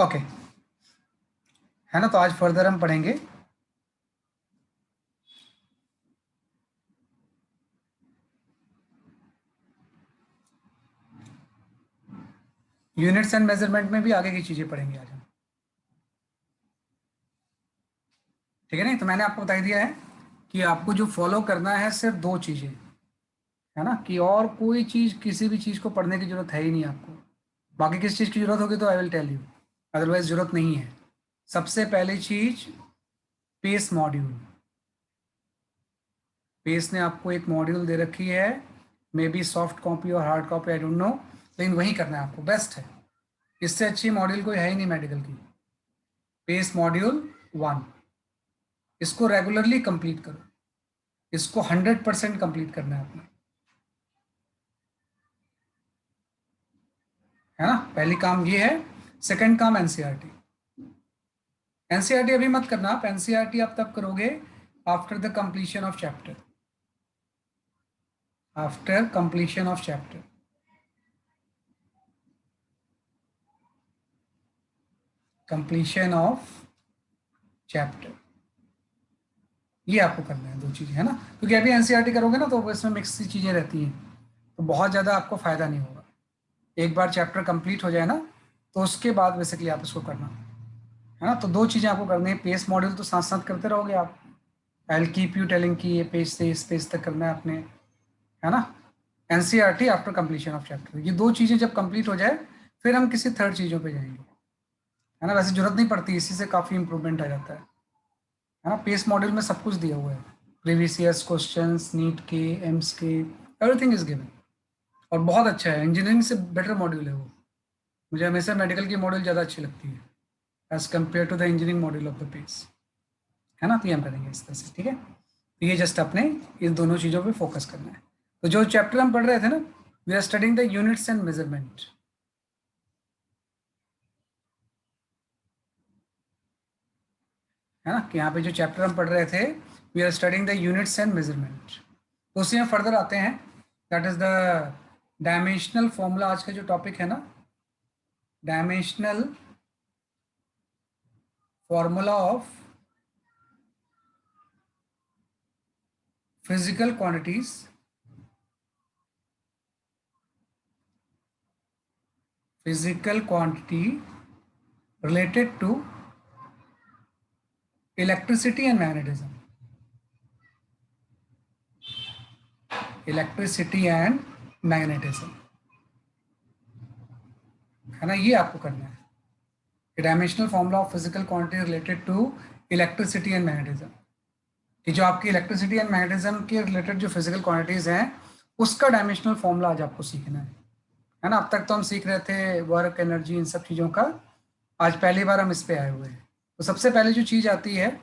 Okay, है ना। तो आज फर्दर हम पढ़ेंगे यूनिट्स एंड मेजरमेंट में भी आगे की चीजें पढ़ेंगे आज हम। ठीक है। नहीं तो मैंने आपको बता दिया है कि आपको जो फॉलो करना है सिर्फ दो चीजें, है ना, कि और कोई चीज किसी भी चीज को पढ़ने की जरूरत है ही नहीं आपको। बाकी किस चीज की जरूरत होगी तो I will tell you, otherwise जरूरत नहीं है। सबसे पहली चीज, पेस मॉड्यूल। पेस ने आपको एक मॉड्यूल दे रखी है, मे बी सॉफ्ट कॉपी और hard copy, I don't know, लेकिन वही करना है आपको, बेस्ट है। इससे अच्छी मॉड्यूल कोई है ही नहीं मेडिकल की। पेस मॉड्यूल 1, इसको रेगुलरली कंप्लीट करो, इसको 100% कंप्लीट करना है अपना, है ना। पहली काम ये है। सेकंड काम एनसीईआरटी। एनसीईआरटी अभी मत करना आप, एनसीईआरटी आप तब करोगे after the completion of chapter, after completion of chapter. Completion of chapter, ये आपको करना है, दो चीजें, है ना। क्योंकि अभी एनसीईआरटी करोगे ना तो इसमें मिक्स सी चीजें रहती हैं, तो बहुत ज़्यादा आपको फायदा नहीं होगा। एक बार चैप्टर कंप्लीट हो जाए ना तो उसके बाद बेसिकली आप इसको करना, है ना। तो दो चीज़ें आपको करनी है। पेस मॉड्यूल तो साथ साथ करते रहोगे आप, I will keep you telling कि ये पेज से इस पेज तक करना है आपने, है ना। NCERT after completion of chapter, ये दो चीज़ें जब कंप्लीट हो जाए फिर हम किसी थर्ड चीज़ों पे जाएंगे, है ना। वैसे जरूरत नहीं पड़ती, इसी से काफ़ी इंप्रूवमेंट आ जाता है ना। पेस मॉड्यूल में सब कुछ दिया हुआ है, प्रीवियस ईयर्स क्वेश्चंस, नीट के, एम्स के, एवरीथिंग इज गिवन। और बहुत अच्छा है, इंजीनियरिंग से बेटर मॉड्यूल है वो। मुझे हमेशा मेडिकल की मॉड्यूल ज़्यादा अच्छी लगती है as compare to the engineering module of the pace, है ना। तो ये हम करेंगे इस तरह से, ठीक है। तो ये जस्ट अपने इन दोनों चीज़ों पे फोकस करना है। तो जो चैप्टर हम पढ़ रहे थे ना, we are studying the units and measurement, है ना। कि यहाँ पे जो चैप्टर हम पढ़ रहे थे, we are studying the units and measurement. तो उसी में फर्दर आते हैं, that is the dimensional formula. आज का जो टॉपिक है ना, dimensional formula of physical quantities, physical quantity related to electricity and magnetism, electricity and magnetism, है ना। ये आपको करना है, dimensional formula of physical quantity related to electricity and magnetism, कि जो आपकी इलेक्ट्रिसिटी एंड मैग्नेटिज्म के रिलेटेड जो फिजिकल क्वांटिटीज हैं उसका डायमेंशनल फॉर्मूला आज आपको सीखना है ना। अब तक तो हम सीख रहे थे वर्क, एनर्जी, इन सब चीज़ों का, आज पहली बार हम इस पे आए हुए हैं। तो सबसे पहले जो चीज़ आती है,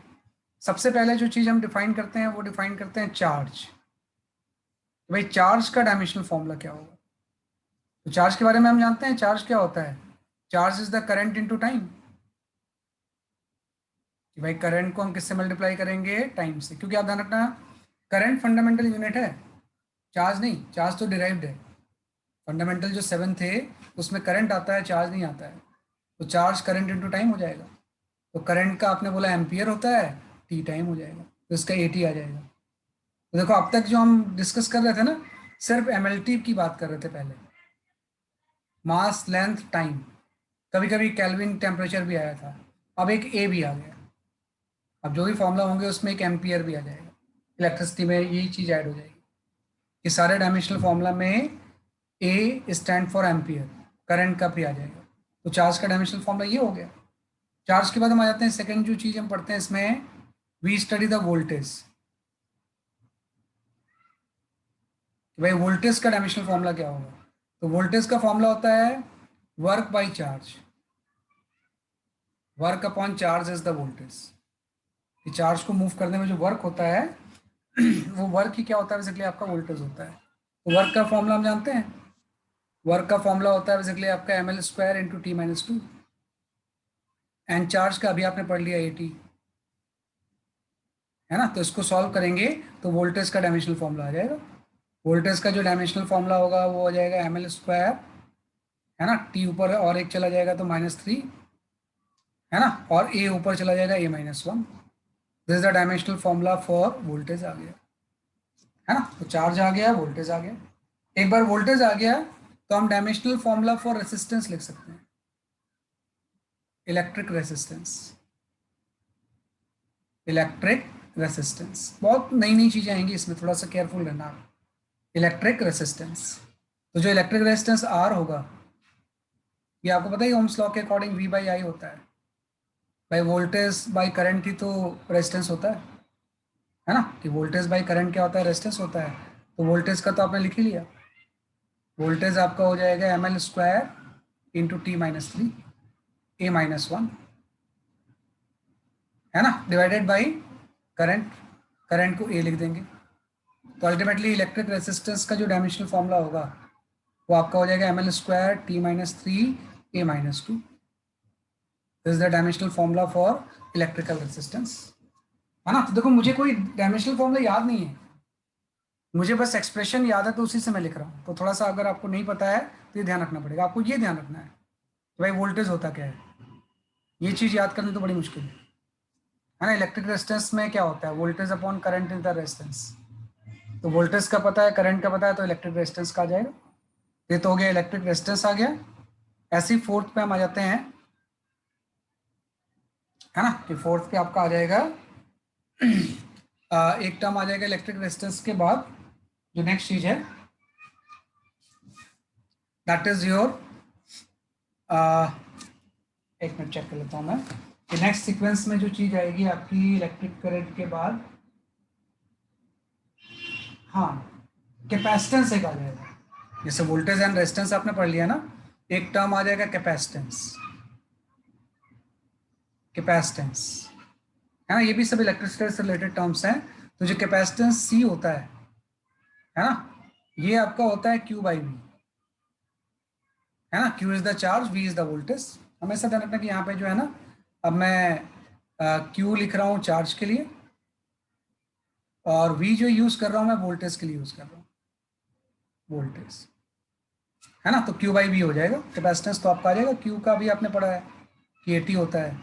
सबसे पहले जो चीज़ हम डिफाइन करते हैं वो डिफाइन करते हैं चार्ज। भाई चार्ज का डायमेंशनल फॉर्मूला क्या होगा। तो चार्ज के बारे में हम जानते हैं, चार्ज क्या होता है, charge is the current into time. कि भाई करंट को हम किससे मल्टीप्लाई करेंगे, टाइम से, क्योंकि आप ध्यान रखना, करंट फंडामेंटल यूनिट है, चार्ज नहीं। चार्ज तो डिराइव्ड है, फंडामेंटल जो 7 थे उसमें करंट आता है, चार्ज नहीं आता है। तो चार्ज करंट इनटू टाइम हो जाएगा। तो करंट का आपने बोला एम्पियर होता है, टी टाइम हो जाएगा, तो इसका एटी आ जाएगा। तो देखो अब तक जो हम डिस्कस कर रहे थे ना, सिर्फ एमएलटी की बात कर रहे थे पहले, मास, लेंथ, टाइम, कभी कभी केल्विन टेम्परेचर भी आया था, अब एक ए भी आ गया। अब जो भी फॉर्मूला होंगे उसमें एक एम्पियर भी आ जाएगा, इलेक्ट्रिसिटी में यही चीज़ ऐड हो जाएगी कि सारे डायमेंशनल फॉर्मूला में ए स्टैंड फॉर एम्पियर, करंट का भी आ जाएगा। तो चार्ज का डायमेंशनल फॉर्मूला ये हो गया। चार्ज के बाद हम आ जाते हैं सेकंड जो चीज़ हम पढ़ते हैं इसमें, वी स्टडी द वोल्टेज। भाई वोल्टेज का डायमेंशनल फॉर्मूला क्या होगा। तो वोल्टेज का फॉर्मूला होता है work by charge, work upon charge is the voltage. कि चार्ज को मूव करने में जो वर्क होता है वो वर्क ही क्या होता है, बेसिकली आपका वोल्टेज होता है। तो वर्क का फॉर्मूला हम जानते हैं, वर्क का फॉर्मूला होता है बेसिकली आपका M L square into T minus two, and charge का अभी आपने पढ़ लिया एटी, है ना। तो इसको सॉल्व करेंगे तो वोल्टेज का डायमेंशनल फॉर्मूला आ जाएगा। वोल्टेज का जो डायमेंशनल फॉर्मूला होगा वो हो जाएगा एम एल स्क्वायर, है ना, टी ऊपर और एक चला जाएगा तो -3, है ना, और ए ऊपर चला जाएगा A-1। This is the dimensional formula for voltage आ गया, है ना। तो चार्ज आ गया, वोल्टेज आ गया। एक बार वोल्टेज आ गया तो हम डायमेंशनल फॉर्मूला फॉर रेसिस्टेंस लिख सकते हैं, इलेक्ट्रिक रेसिस्टेंस। इलेक्ट्रिक रेसिस्टेंस, बहुत नई नई चीजें आएंगी इसमें, थोड़ा सा केयरफुल रहना। इलेक्ट्रिक रेसिस्टेंस, तो जो इलेक्ट्रिक रेसिस्टेंस आर होगा, ये आपको पता ही ओम्स लॉ के अकॉर्डिंग V/I होता है। भाई वोल्टेज बाई करंट ही तो रेजिस्टेंस होता है ना, कि वोल्टेज बाई करंट क्या होता है, रेजिस्टेंस होता है। तो वोल्टेज का तो आपने लिख ही लिया, वोल्टेज आपका हो जाएगा ml² इंटू T-3 A-1, है ना, डिवाइडेड बाई करंट। करंट को ए लिख देंगे। तो अल्टीमेटली इलेक्ट्रिक रेजिस्टेंस का जो डायमेंशनल फॉर्मूला होगा वो आपका हो जाएगा ml² T-3 A-2। This is the dimensional formula for electrical resistance, है ना। तो देखो मुझे कोई डायमेंशनल फॉर्मूला याद नहीं है, मुझे बस एक्सप्रेशन याद है तो उसी से मैं लिख रहा हूँ। तो थोड़ा सा अगर आपको नहीं पता है तो ये ध्यान रखना पड़ेगा, आपको ये ध्यान रखना है कि भाई वोल्टेज होता क्या है, ये चीज़ याद करनी तो बड़ी मुश्किल है ना। इलेक्ट्रिक रेजिस्टेंस में क्या होता है, voltage upon current in the resistance. तो वोल्टेज का पता है, करंट का पता है, तो इलेक्ट्रिक रेजिस्टेंस का आ जाएगा। ये तो हो गया इलेक्ट्रिक रेजिस्टेंस आ गया। ऐसे ही फोर्थ पे हम आ जाते हैं, है ना, कि फोर्थ पे आपका आ जाएगा एक टर्म आ जाएगा इलेक्ट्रिक रेजिस्टेंस के बाद, जो नेक्स्ट चीज है दैट इज योर, एक मिनट चेक कर लेता हूँ मैं कि नेक्स्ट सीक्वेंस में जो चीज आएगी आपकी इलेक्ट्रिक करंट के बाद, हाँ, कैपेसिटेंस एक आ जाएगा। जैसे वोल्टेज एंड रेजिस्टेंस आपने पढ़ लिया ना, एक टर्म आ जाएगा कैपेसिटेंस। कैपेसिटेंस, है ना, ये भी सब इलेक्ट्रिसिटी से रिलेटेड टर्म्स हैं। तो जो कैपेसिटेंस C होता है ना, ये आपका होता है Q/V, है ना। Q is the charge, V is the voltage. हमेशा ध्यान रखना कि यहाँ पे जो है ना, अब मैं Q लिख रहा हूँ चार्ज के लिए, और V जो यूज कर रहा हूँ मैं वोल्टेज के लिए यूज कर रहा हूँ, वोल्टेज, है ना। तो Q/V हो जाएगा। कैपेसिटेंस तो आपका आ जाएगा, Q का भी आपने पढ़ा है कि 80 होता है,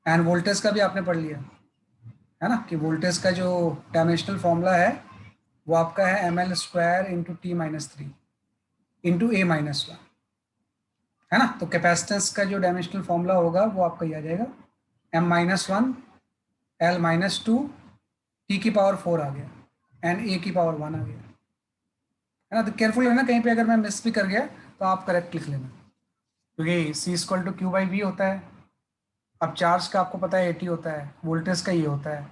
एंड वोल्टेज का भी आपने पढ़ लिया, है ना, कि वोल्टेज का जो डायमेंशनल फॉर्मूला है वो आपका है ml² into T-3 into A-1, है ना। तो कैपेसिटेंस का जो डायमेंशनल फॉर्मूला होगा वो आपका ये आ जाएगा M-1 L-2 T⁴ आ गया, एंड A⁴ आ गया, है ना। तो केयरफुल है ना, कहीं पे अगर मैं मिस भी कर गया तो आप करेक्ट लिख लेना, क्योंकि C = Q/V होता है। अब चार्ज का आपको पता है 80 होता है, वोल्टेज का ये होता है,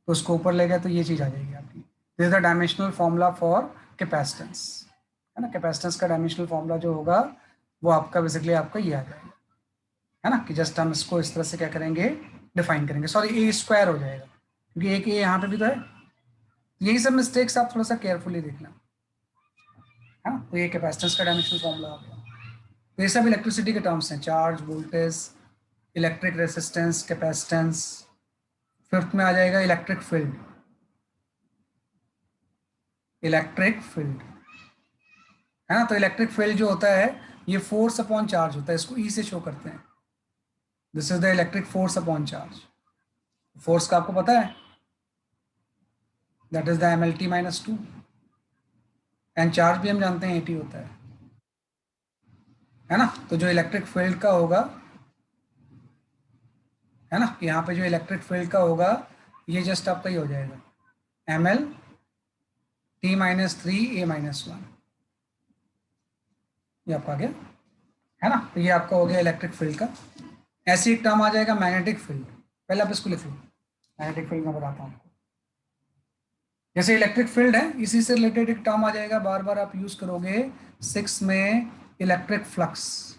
तो उसको ऊपर ले गए तो ये चीज़ आ जाएगी आपकी। This is the dimensional formula for capacitance, है ना। कैपेसिटेंस का डायमेंशनल फॉर्मूला जो होगा वो आपका बेसिकली आपका ये आ जाएगा, है ना, कि जस्ट हम इसको इस तरह से क्या करेंगे, डिफाइन करेंगे। सॉरी, A² हो जाएगा, क्योंकि एक ए यहाँ पे भी तो है। यही सब मिस्टेक्स आप थोड़ा सा केयरफुली देखना, है ना। तो ये कैपेसिटेंस का डायमेंशनल फॉर्मूला हो गया। तो ये सब इलेक्ट्रिसिटी के टर्म्स हैं, charge, voltage, electric resistance, capacitance. Fifth में आ जाएगा इलेक्ट्रिक फील्ड। इलेक्ट्रिक फील्ड, है ना। तो इलेक्ट्रिक फील्ड जो होता है ये फोर्स अपॉन चार्ज होता है, इसको ई से शो करते हैं। This is the electric force upon charge. Force का आपको पता है, that is the mlt-2, and charge भी हम जानते हैं 80 होता है ना। तो जो इलेक्ट्रिक फील्ड का होगा, है ना, यहाँ पे जो इलेक्ट्रिक फील्ड का होगा ये जस्ट आपका ही हो जाएगा ml-3 A-1, ये आपका आ गया, है ना। तो ये आपका हो गया इलेक्ट्रिक फील्ड का। ऐसी एक टर्म आ जाएगा मैग्नेटिक फील्ड, पहले आप इसको लिख लो। मैग्नेटिक फील्ड मैं बताता हूँ आपको। जैसे इलेक्ट्रिक फील्ड है, इसी से रिलेटेड एक टर्म आ जाएगा, बार बार आप यूज करोगे 6 में, इलेक्ट्रिक फ्लक्स।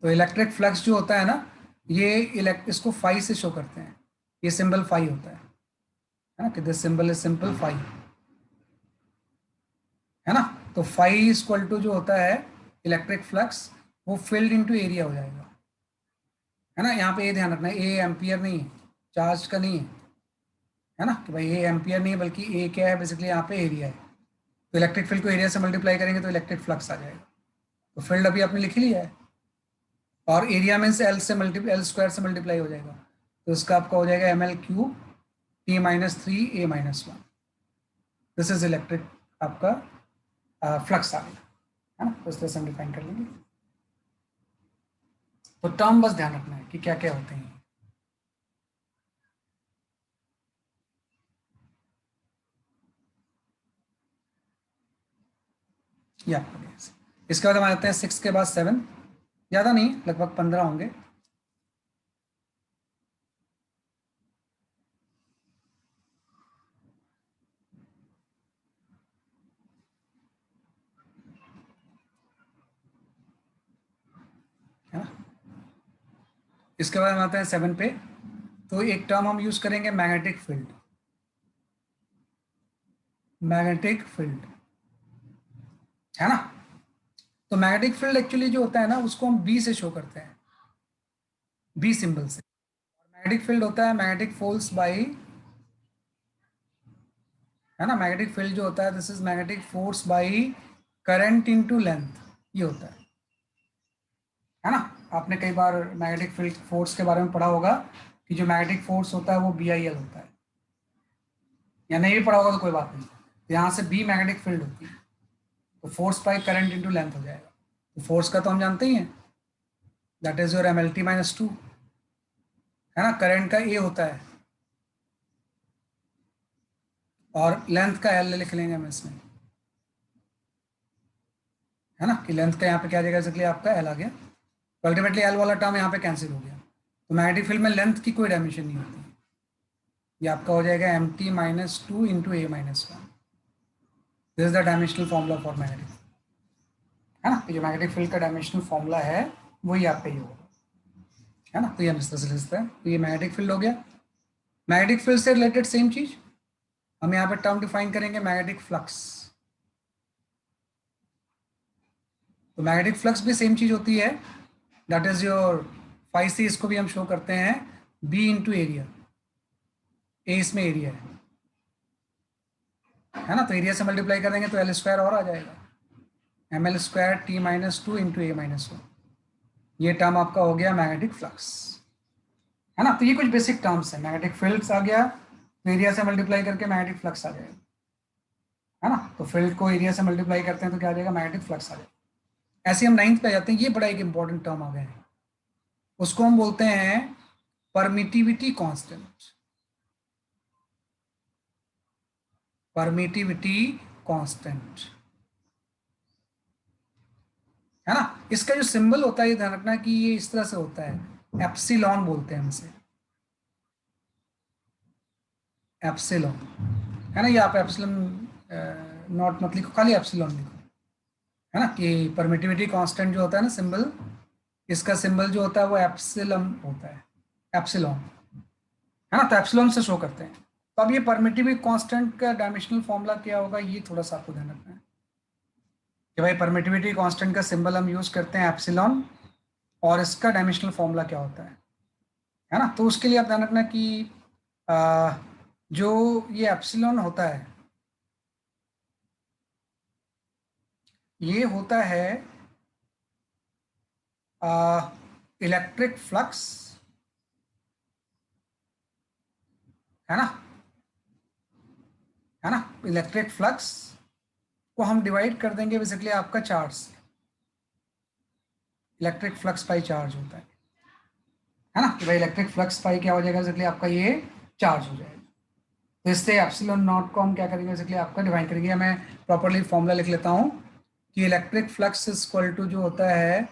तो इलेक्ट्रिक फ्लक्स जो होता है ना, ये इसको फाई से शो करते हैं, ये सिंबल फाई होता है ना, कि this symbol is simple phi, है ना। तो फाई इक्वल टू जो होता है इलेक्ट्रिक फ्लक्स, वो फील्ड इनटू एरिया हो जाएगा, है ना। यहाँ पे ये ध्यान रखना है, ए एम्पियर नहीं है, चार्ज का नहीं है ना, कि भाई ए एम्पियर नहीं है, बल्कि ए क्या है, बेसिकली यहाँ पे एरिया है। तो इलेक्ट्रिक फील्ड को एरिया से मल्टीप्लाई करेंगे तो इलेक्ट्रिक फ्लक्स आ जाएगा। तो फील्ड अभी आपने लिख ही लिया है, और एरिया मीन्स एल स्क्वायर से मल्टीप्लाई हो जाएगा, तो इसका आपका हो जाएगा ml³ T-3 A-1। This is electric आपका फ्लक्स आ गया, है ना। तो इस तरह से हम डिफाइन कर लेंगे। तो टर्म बस ध्यान रखना है कि क्या क्या होते हैं। ये आपको गया। इसके बाद हम आते हैं 6 के बाद 7, ज़्यादा नहीं, लगभग 15 होंगे। है ना। इसके बाद हम आते हैं 7 पे। तो एक टर्म हम यूज करेंगे मैग्नेटिक फील्ड। मैग्नेटिक फील्ड, है ना। तो मैग्नेटिक फील्ड एक्चुअली जो होता है ना, उसको हम बी से शो करते हैं, बी सिंबल से। मैग्नेटिक फील्ड होता है मैग्नेटिक फोर्स बाई, है ना। मैग्नेटिक फील्ड जो होता है, this is magnetic force by current into length, ये होता है ना। आपने कई बार मैग्नेटिक फील्ड फोर्स के बारे में पढ़ा होगा कि जो मैग्नेटिक फोर्स होता है वो BIL होता है, या नहीं भी पढ़ा होगा तो कोई बात नहीं। यहाँ से बी मैग्नेटिक फील्ड होती है, तो force by current into length हो जाएगा। तो फोर्स का तो हम जानते ही हैं, दैट इज योर MLT-2, है ना। करंट का ए होता है, और लेंथ का एल लिख लेंगे हम इसमें, है ना। कि लेंथ का यहाँ पे क्या आ जाएगा, इसलिए आपका एल आ गया। तो अल्टीमेटली एल वाला टर्म यहाँ पे कैंसिल हो गया। तो मैग्नेटिक फील्ड में लेंथ की कोई डायमेंशन नहीं होती। ये आपका हो जाएगा MT-2 into A-1। This is the dimensional formula for magnetic, है ना। जो मैग्नेटिक फील्ड का डायमेंशनल फॉर्मूला है वही आपका ये होगा, है ना। तो ये हम इस तरह से लिखते हैं। तो ये मैग्नेटिक फील्ड हो गया। मैग्नेटिक फील्ड से रिलेटेड सेम चीज हम यहाँ पे टर्म डिफाइन करेंगे, मैग्नेटिक फ्लक्स। तो मैग्नेटिक फ्लक्स भी सेम चीज होती है, दैट इज योर 5C। इसको भी हम शो करते हैं B इंटू एरिया। ए इसमें एरिया है ना। तो एरिया से मल्टीप्लाई कर देंगे तो एल स्क्वायर और आ जाएगा, ML² T-2 इंटू A-1। ये टर्म आपका हो गया मैग्नेटिक फ्लक्स, है ना। तो ये कुछ बेसिक टर्म्स है। मैग्नेटिक फील्ड्स आ गया, तो एरिया से मल्टीप्लाई करके मैग्नेटिक फ्लक्स आ जाएगा, है ना। तो फील्ड को एरिया से मल्टीप्लाई करते हैं तो क्या आ जाएगा, मैग्नेटिक फ्लक्स आ जाएगा। ऐसे हम 9th पे जाते हैं। ये बड़ा एक इंपॉर्टेंट टर्म आ गया है, उसको हम बोलते हैं परमिटिविटी कांस्टेंट। परमिटिविटी कांस्टेंट, है ना। इसका जो सिंबल होता है, ये ध्यान रखना कि ये इस तरह से होता है, एप्सिलॉन बोलते हैं हम इसे, एप्सिलॉन, है ना। ये आप एप्सिलॉन नॉट मत लिखो, खाली एप्सिलॉन लिखो, है ना। कि परमिटिविटी कांस्टेंट जो होता है ना सिंबल, इसका सिंबल जो होता है वो एप्सिलॉन होता है, एप्सिलॉन, है ना। तो एप्सिलॉन से शो करते हैं। तो अब ये परमिटिविटी कांस्टेंट का डायमेंशनल फॉर्मूला क्या होगा, ये थोड़ा सा आपको ध्यान रखना है कि भाई परमिटिविटी कांस्टेंट का सिंबल हम यूज करते हैं एप्सिलॉन, और इसका डायमेंशनल फॉर्मूला क्या होता है ना। तो उसके लिए आप ध्यान रखना कि आ, जो ये एप्सिलॉन होता है, ये होता है इलेक्ट्रिक फ्लक्स, है ना, है ना। इलेक्ट्रिक फ्लक्स को हम डिवाइड कर देंगे बेसिकली आपका चार्ज से। इलेक्ट्रिक फ्लक्स पाई चार्ज होता है ना। कि भाई इलेक्ट्रिक फ्लक्स पाई क्या हो जाएगा, बेसिकली आपका ये चार्ज हो जाएगा। तो इससे एप्सिलॉन नॉट को हम क्या करेंगे, बेसिकली आपका डिवाइड करेंगे। मैं प्रॉपर्ली फॉर्मूला लिख लेता हूँ कि electric flux is equal to जो होता है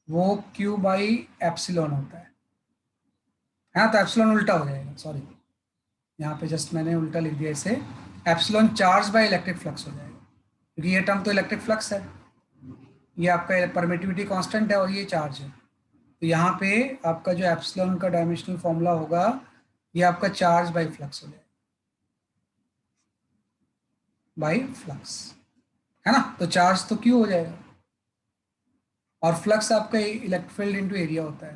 वो Q बाई एप्सिलॉन होता है ना। तो एप्सिलॉन उल्टा हो जाएगा, सॉरी, यहाँ पे जस्ट मैंने उल्टा लिख दिया इसे। Epsilon charge by electric flux हो जाएगा, क्योंकि ये टर्म तो इलेक्ट्रिक फ्लक्स है, ये आपका परमिटिविटी कांस्टेंट है और ये चार्ज है। तो यहाँ पे आपका जो एप्सिलॉन का डायमेंशनल फॉर्मूला होगा, ये आपका चार्ज बाय फ्लक्स हो जाएगा, बाय फ्लक्स, है ना। तो चार्ज तो क्यू हो जाएगा, और फ्लक्स आपका इलेक्ट्रिक फील्ड इंटू एरिया होता है।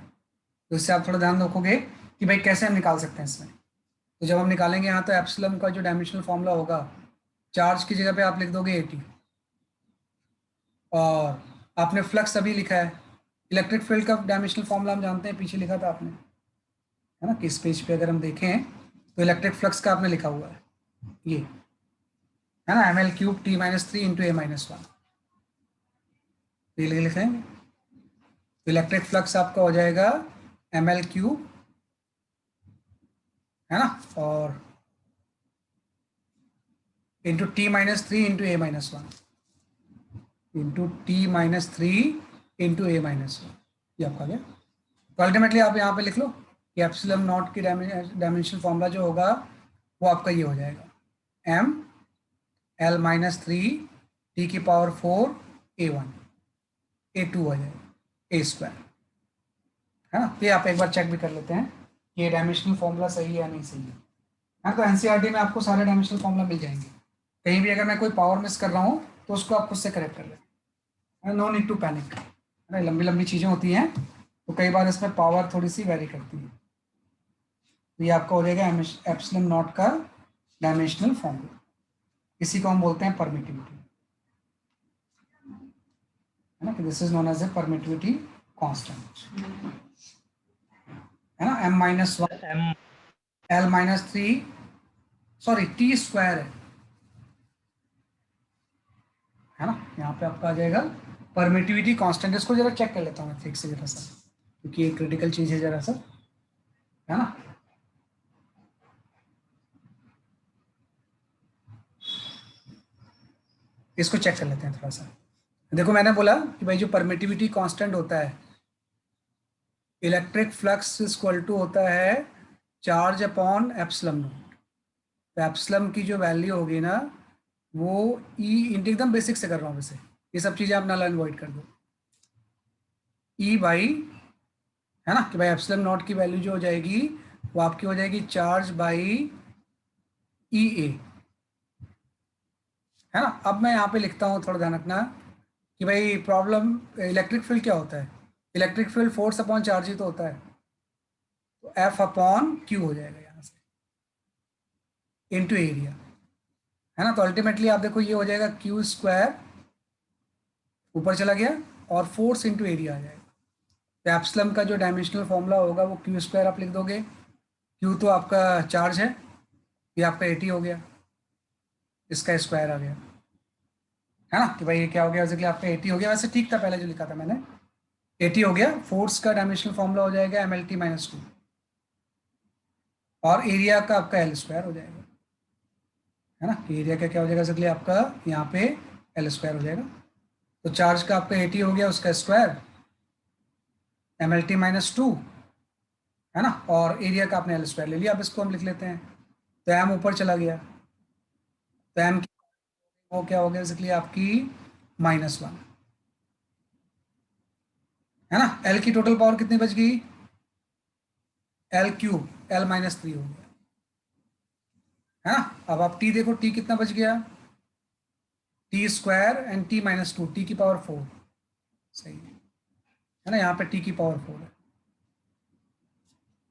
तो इससे आप थोड़ा ध्यान रखोगे कि भाई कैसे हम निकाल सकते हैं इसमें। तो जब हम निकालेंगे यहाँ, तो एप्सिलॉन का जो डायमेंशनल फॉर्मूला होगा, चार्ज की जगह पे आप लिख दोगे 80, और आपने फ्लक्स अभी लिखा है, इलेक्ट्रिक फील्ड का डायमेंशनल फॉर्मूला हम जानते हैं, पीछे लिखा था आपने, है ना, किस पेज पे अगर हम देखें तो इलेक्ट्रिक फ्लक्स का आपने लिखा हुआ है ये, है ना, ml³ t-3 इंटू a-1, ये लिखेंगे। तो इलेक्ट्रिक फ्लक्स आपका हो जाएगा ml³, है ना, और into t-3 into a-1 into t-3 into a-1, ये आपका गया। तो अल्टीमेटली आप यहाँ पे लिख लो कि एप्सिलॉन नॉट की डायमेंशनल फॉर्मूला जो होगा वो आपका ये हो जाएगा m(l-3) t⁴ a1 a2 हो जाएगा a², है ना। तो ये आप एक बार चेक भी कर लेते हैं कि ये डायमेंशनल फॉर्मूला सही है या नहीं सही है। हाँ, तो एनसीईआरटी में आपको सारे डायमेंशनल फॉर्मूला मिल जाएंगे। कहीं भी अगर मैं कोई पावर मिस कर रहा हूँ तो उसको आप खुद से करेक्ट कर लें, नो नीड टू पैनिक, है ना। लंबी लंबी चीज़ें होती हैं तो कई बार इसमें पावर थोड़ी सी वेरी करती है। तो ये आपका हो जाएगा एप्सिलॉन नॉट का डायमेंशनल फॉर्मूला, इसी को हम बोलते हैं परमिटिविटी, है ना, कि this is known as a permittivity constant, है ना। m-1 l-3 सॉरी t² है ना, यहाँ पे आपका आ जाएगा परमिटिविटी कांस्टेंट। इसको जरा चेक कर लेता हूँ मैं ठीक से जरा सा, क्योंकि ये क्रिटिकल चीज है जरा सा, है ना। इसको चेक कर लेते हैं थोड़ा सा। देखो मैंने बोला कि भाई जो परमिटिविटी कांस्टेंट होता है, इलेक्ट्रिक फ्लक्स इक्वल टू होता है चार्ज अपॉन एप्सिलॉन नॉट। तो एप्सिलॉन की जो वैल्यू होगी ना वो ई इंटू, एकदम बेसिक से कर रहा हूँ वैसे, ये सब चीजें आप ना अवॉइड कर दो, ई बाई, है ना, कि भाई एप्सिलॉन नॉट की वैल्यू जो हो जाएगी वो आपकी हो जाएगी चार्ज बाई ई ए, है ना। अब मैं यहाँ पे लिखता हूँ, थोड़ा ध्यान रखना कि भाई प्रॉब्लम, इलेक्ट्रिक फील्ड क्या होता है, electric field force upon charge ही तो होता है, तो एफ अपॉन क्यू हो जाएगा यहाँ से इनटू एरिया, है ना। तो अल्टीमेटली आप देखो ये हो जाएगा Q² ऊपर चला गया और फोर्स इंटू एरिया आ जाएगा। तो एप्सिलॉन का जो डायमेंशनल फॉर्मूला होगा वो Q² आप लिख दोगे, Q तो आपका चार्ज है, ये आपका 80 हो गया, इसका स्क्वायर आ गया, है ना, कि भाई ये क्या हो गया, बेसिकली आपका 80 हो गया। वैसे ठीक था पहले जो लिखा था मैंने, 80 हो गया। फोर्स का डायमेंशनल फॉर्मूला हो जाएगा mlt-2, और एरिया का आपका L² हो जाएगा, है ना। एरिया का क्या हो जाएगा बेसिकली आपका यहाँ पे L² हो जाएगा। तो चार्ज का आपका 80 हो गया, उसका स्क्वायर mlt-2, है ना, और एरिया का आपने L² ले लिया। अब इसको हम लिख लेते हैं, तो एम ऊपर चला गया, तो एम वो क्या हो गया बेसिकली आपकी -1, है ना। एल की टोटल पावर कितनी बच गई, L³ l-3 हो गया, है ना। अब आप टी देखो, टी कितना बच गया, t² एंड t-2, टी की पावर 4, सही है ना, यहाँ पे टी की पावर 4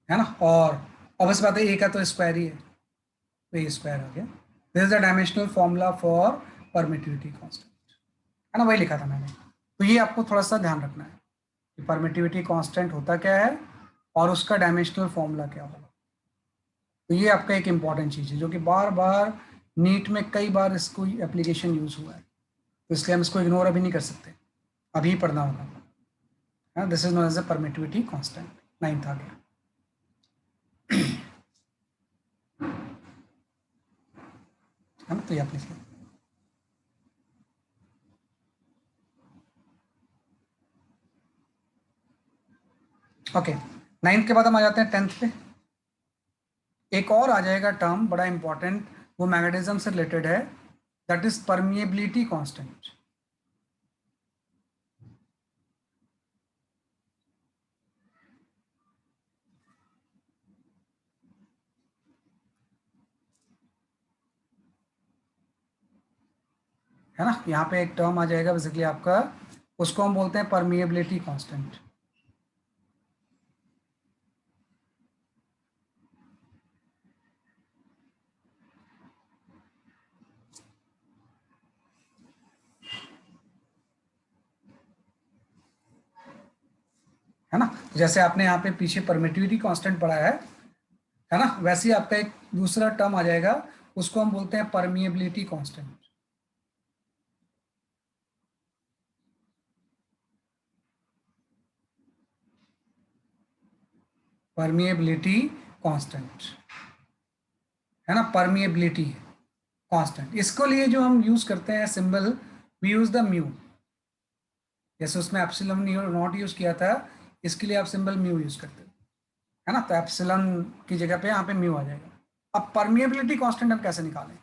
है ना। और अब इस बात है ए का तो स्क्वायर ही है, तो ए स्क्वायर आ गया। This is the dimensional formula for permittivity constant, है ना, वही लिखा था मैंने। तो ये आपको थोड़ा सा ध्यान रखना है कि परमिटिविटी कांस्टेंट होता क्या है और उसका डायमेंशनल फॉर्मूला क्या होगा। तो ये आपका एक इंपॉर्टेंट चीज़ है जो कि बार बार नीट में कई बार इसको एप्लीकेशन यूज हुआ है, तो इसलिए हम इसको इग्नोर अभी नहीं कर सकते, अभी पढ़ना होगा। This is known as a permittivity constant, 9th आ गया। है ना, तो ये आप लिख लो। ओके, 9th के बाद हम आ जाते हैं 10th पे। एक और आ जाएगा टर्म बड़ा इंपॉर्टेंट, वो मैग्नेटिज्म से रिलेटेड है, दैट इज परमिएबिलिटी कांस्टेंट, है ना। यहाँ पे एक टर्म आ जाएगा बेसिकली आपका, उसको हम बोलते हैं परमिएबिलिटी कांस्टेंट। जैसे आपने यहाँ पे पीछे परमिटिविटी कांस्टेंट पढ़ा है ना, वैसे ही आपका एक दूसरा टर्म आ जाएगा, उसको हम बोलते हैं परमिएबिलिटी कांस्टेंट। परमिएबिलिटी कांस्टेंट है ना, परमिएबिलिटी कांस्टेंट। इसको लिए जो हम यूज करते हैं symbol, we use the mu. जैसे उसमें एप्सिलॉन नॉट यूज किया था, इसके लिए आप सिंबल म्यू यूज करते हो, है ना, तो एप्सिलॉन की जगह पे यहाँ पे म्यू आ जाएगा। अब परमिएबिलिटी कांस्टेंट हम कैसे निकालें?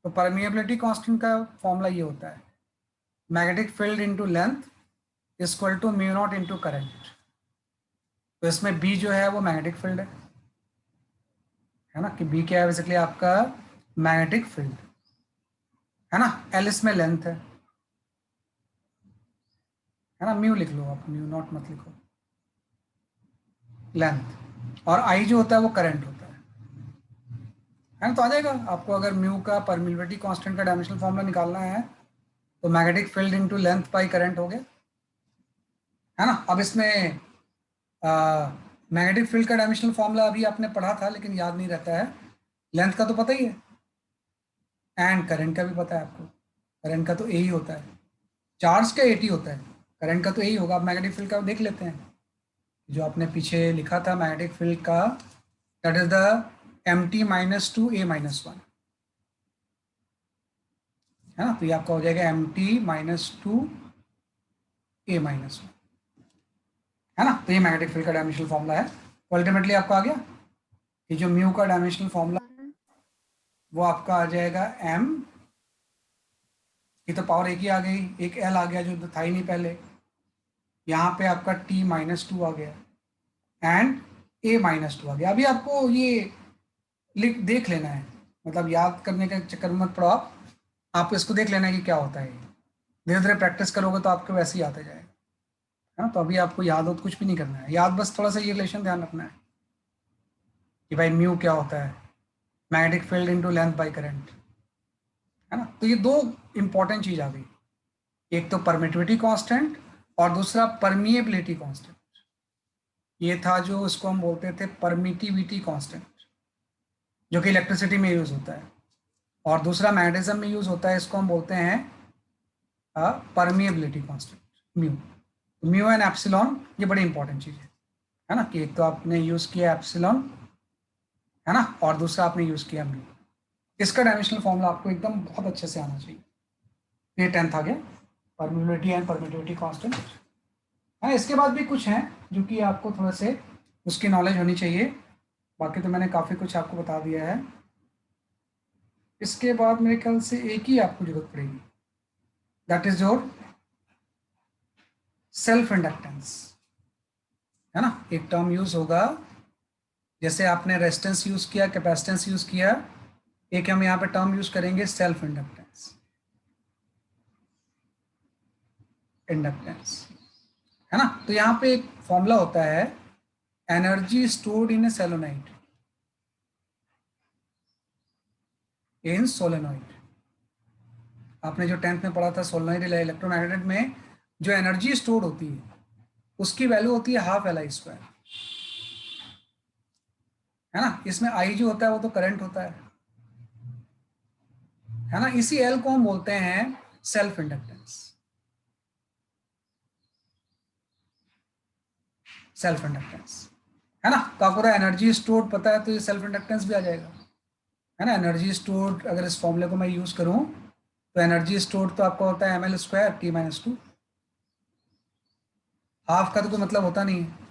तो परमिएबिलिटी कांस्टेंट का फॉर्मूला ये होता है, magnetic field into length equal to mu naught into current. तो इसमें बी जो है वो मैग्नेटिक फील्ड है ना, कि बी क्या है बेसिकली आपका मैग्नेटिक फील्ड, है ना। एल इसमें लेंथ है ना, म्यू लिख लो आप, म्यू नॉट मत लिखो, लेंथ। और आई जो होता है वो करंट होता है ना। तो आ जाएगा आपको, अगर म्यू का परमिएबिलिटी कांस्टेंट का डायमेंशनल फॉर्मूला निकालना है तो magnetic field into length by current हो गया, है ना। अब इसमें मैग्नेटिक फील्ड का डायमेंशनल फॉर्मूला अभी आपने पढ़ा था लेकिन याद नहीं रहता है, लेंथ का तो पता ही है, एंड करंट का भी पता है आपको। करंट का तो ए ही होता है, चार्ज का एटी होता है, करंट का तो यही होगा। आप मैग्नेटिक फील्ड का देख लेते हैं, जो आपने पीछे लिखा था मैग्नेटिक फील्ड का, that is the M T minus two A minus one, है ना। तो ये आपका हो जाएगा M T minus two A minus one, है ना। तो ये मैग्नेटिक फील्ड का डायमेंशनल फॉर्मूला है। अल्टीमेटली आपको आ गया, ये जो म्यू का डायमेंशनल फॉर्मूला वो आपका आ जाएगा एम, ये तो पावर एक ही आ गई, एक एल आ गया जो था ही नहीं पहले, यहाँ पे आपका टी माइनस टू आ गया एंड ए माइनस टू आ गया। अभी आपको ये लिख देख लेना है, मतलब याद करने के चक्कर में मत पड़ो आप इसको देख लेना है कि क्या होता है। धीरे धीरे प्रैक्टिस करोगे तो आपको वैसे ही आता जाएगा, है ना। तो अभी आपको याद हो तो कुछ भी नहीं करना है, याद बस थोड़ा सा ये रिलेशन ध्यान रखना है कि भाई म्यू क्या होता है, magnetic field into length by current, है ना। तो ये दो इंपॉर्टेंट चीज आ गई, एक तो परमिटिविटी कांस्टेंट और दूसरा परमिएबिलिटी कांस्टेंट। ये था जो इसको हम बोलते थे परमिटिविटी कांस्टेंट, जो कि इलेक्ट्रिसिटी में यूज होता है, और दूसरा मैग्नेटिज्म में यूज होता है, इसको हम बोलते हैं permeability constant mu. Mu and epsilon ये बड़ी इंपॉर्टेंट चीज है ना, कि एक तो आपने यूज किया एप्सिलॉन, है ना, और दूसरा आपने यूज किया म्यू। इसका डायमेंशनल फॉर्मूला आपको एकदम बहुत अच्छे से आना चाहिए। ये 10th आ गया, परमिएबिलिटी एंड परमिटिविटी कांस्टेंट, है। इसके बाद भी कुछ हैं जो कि आपको थोड़ा से उसकी नॉलेज होनी चाहिए, बाकी तो मैंने काफ़ी कुछ आपको बता दिया है। इसके बाद मेरे ख्याल से एक ही आपको जरूरत पड़ेगी, that is your self inductance, है ना। एक टर्म यूज होगा, जैसे आपने रेजिस्टेंस यूज किया, कैपेसिटेंस यूज किया, एक हम यहाँ पे टर्म यूज करेंगे सेल्फ इंडक्टेंस, इंडक्टेंस, है ना। तो यहाँ पे एक फॉर्मूला होता है, energy stored in A solenoid, in solenoid. आपने जो 10th में पढ़ा था सोलेनोइड इलेक्ट्रोमैग्नेट में, जो एनर्जी स्टोर्ड होती है उसकी वैल्यू होती है हाफ एल आई स्क्वायर, है ना। इसमें आई जो होता है वो तो करंट होता है ना। इसी एल को हम बोलते हैं सेल्फ इंडक्टेंस, सेल्फ इंडक्टेंस, है ना। तो आपको एनर्जी स्टोर्ड पता है तो ये सेल्फ इंडक्टेंस भी आ जाएगा, है ना। एनर्जी स्टोर्ड अगर इस फॉर्मूले को मैं यूज करूं तो एनर्जी स्टोर्ड तो आपका होता है M L square T minus two, half का तो कोई मतलब होता नहीं है।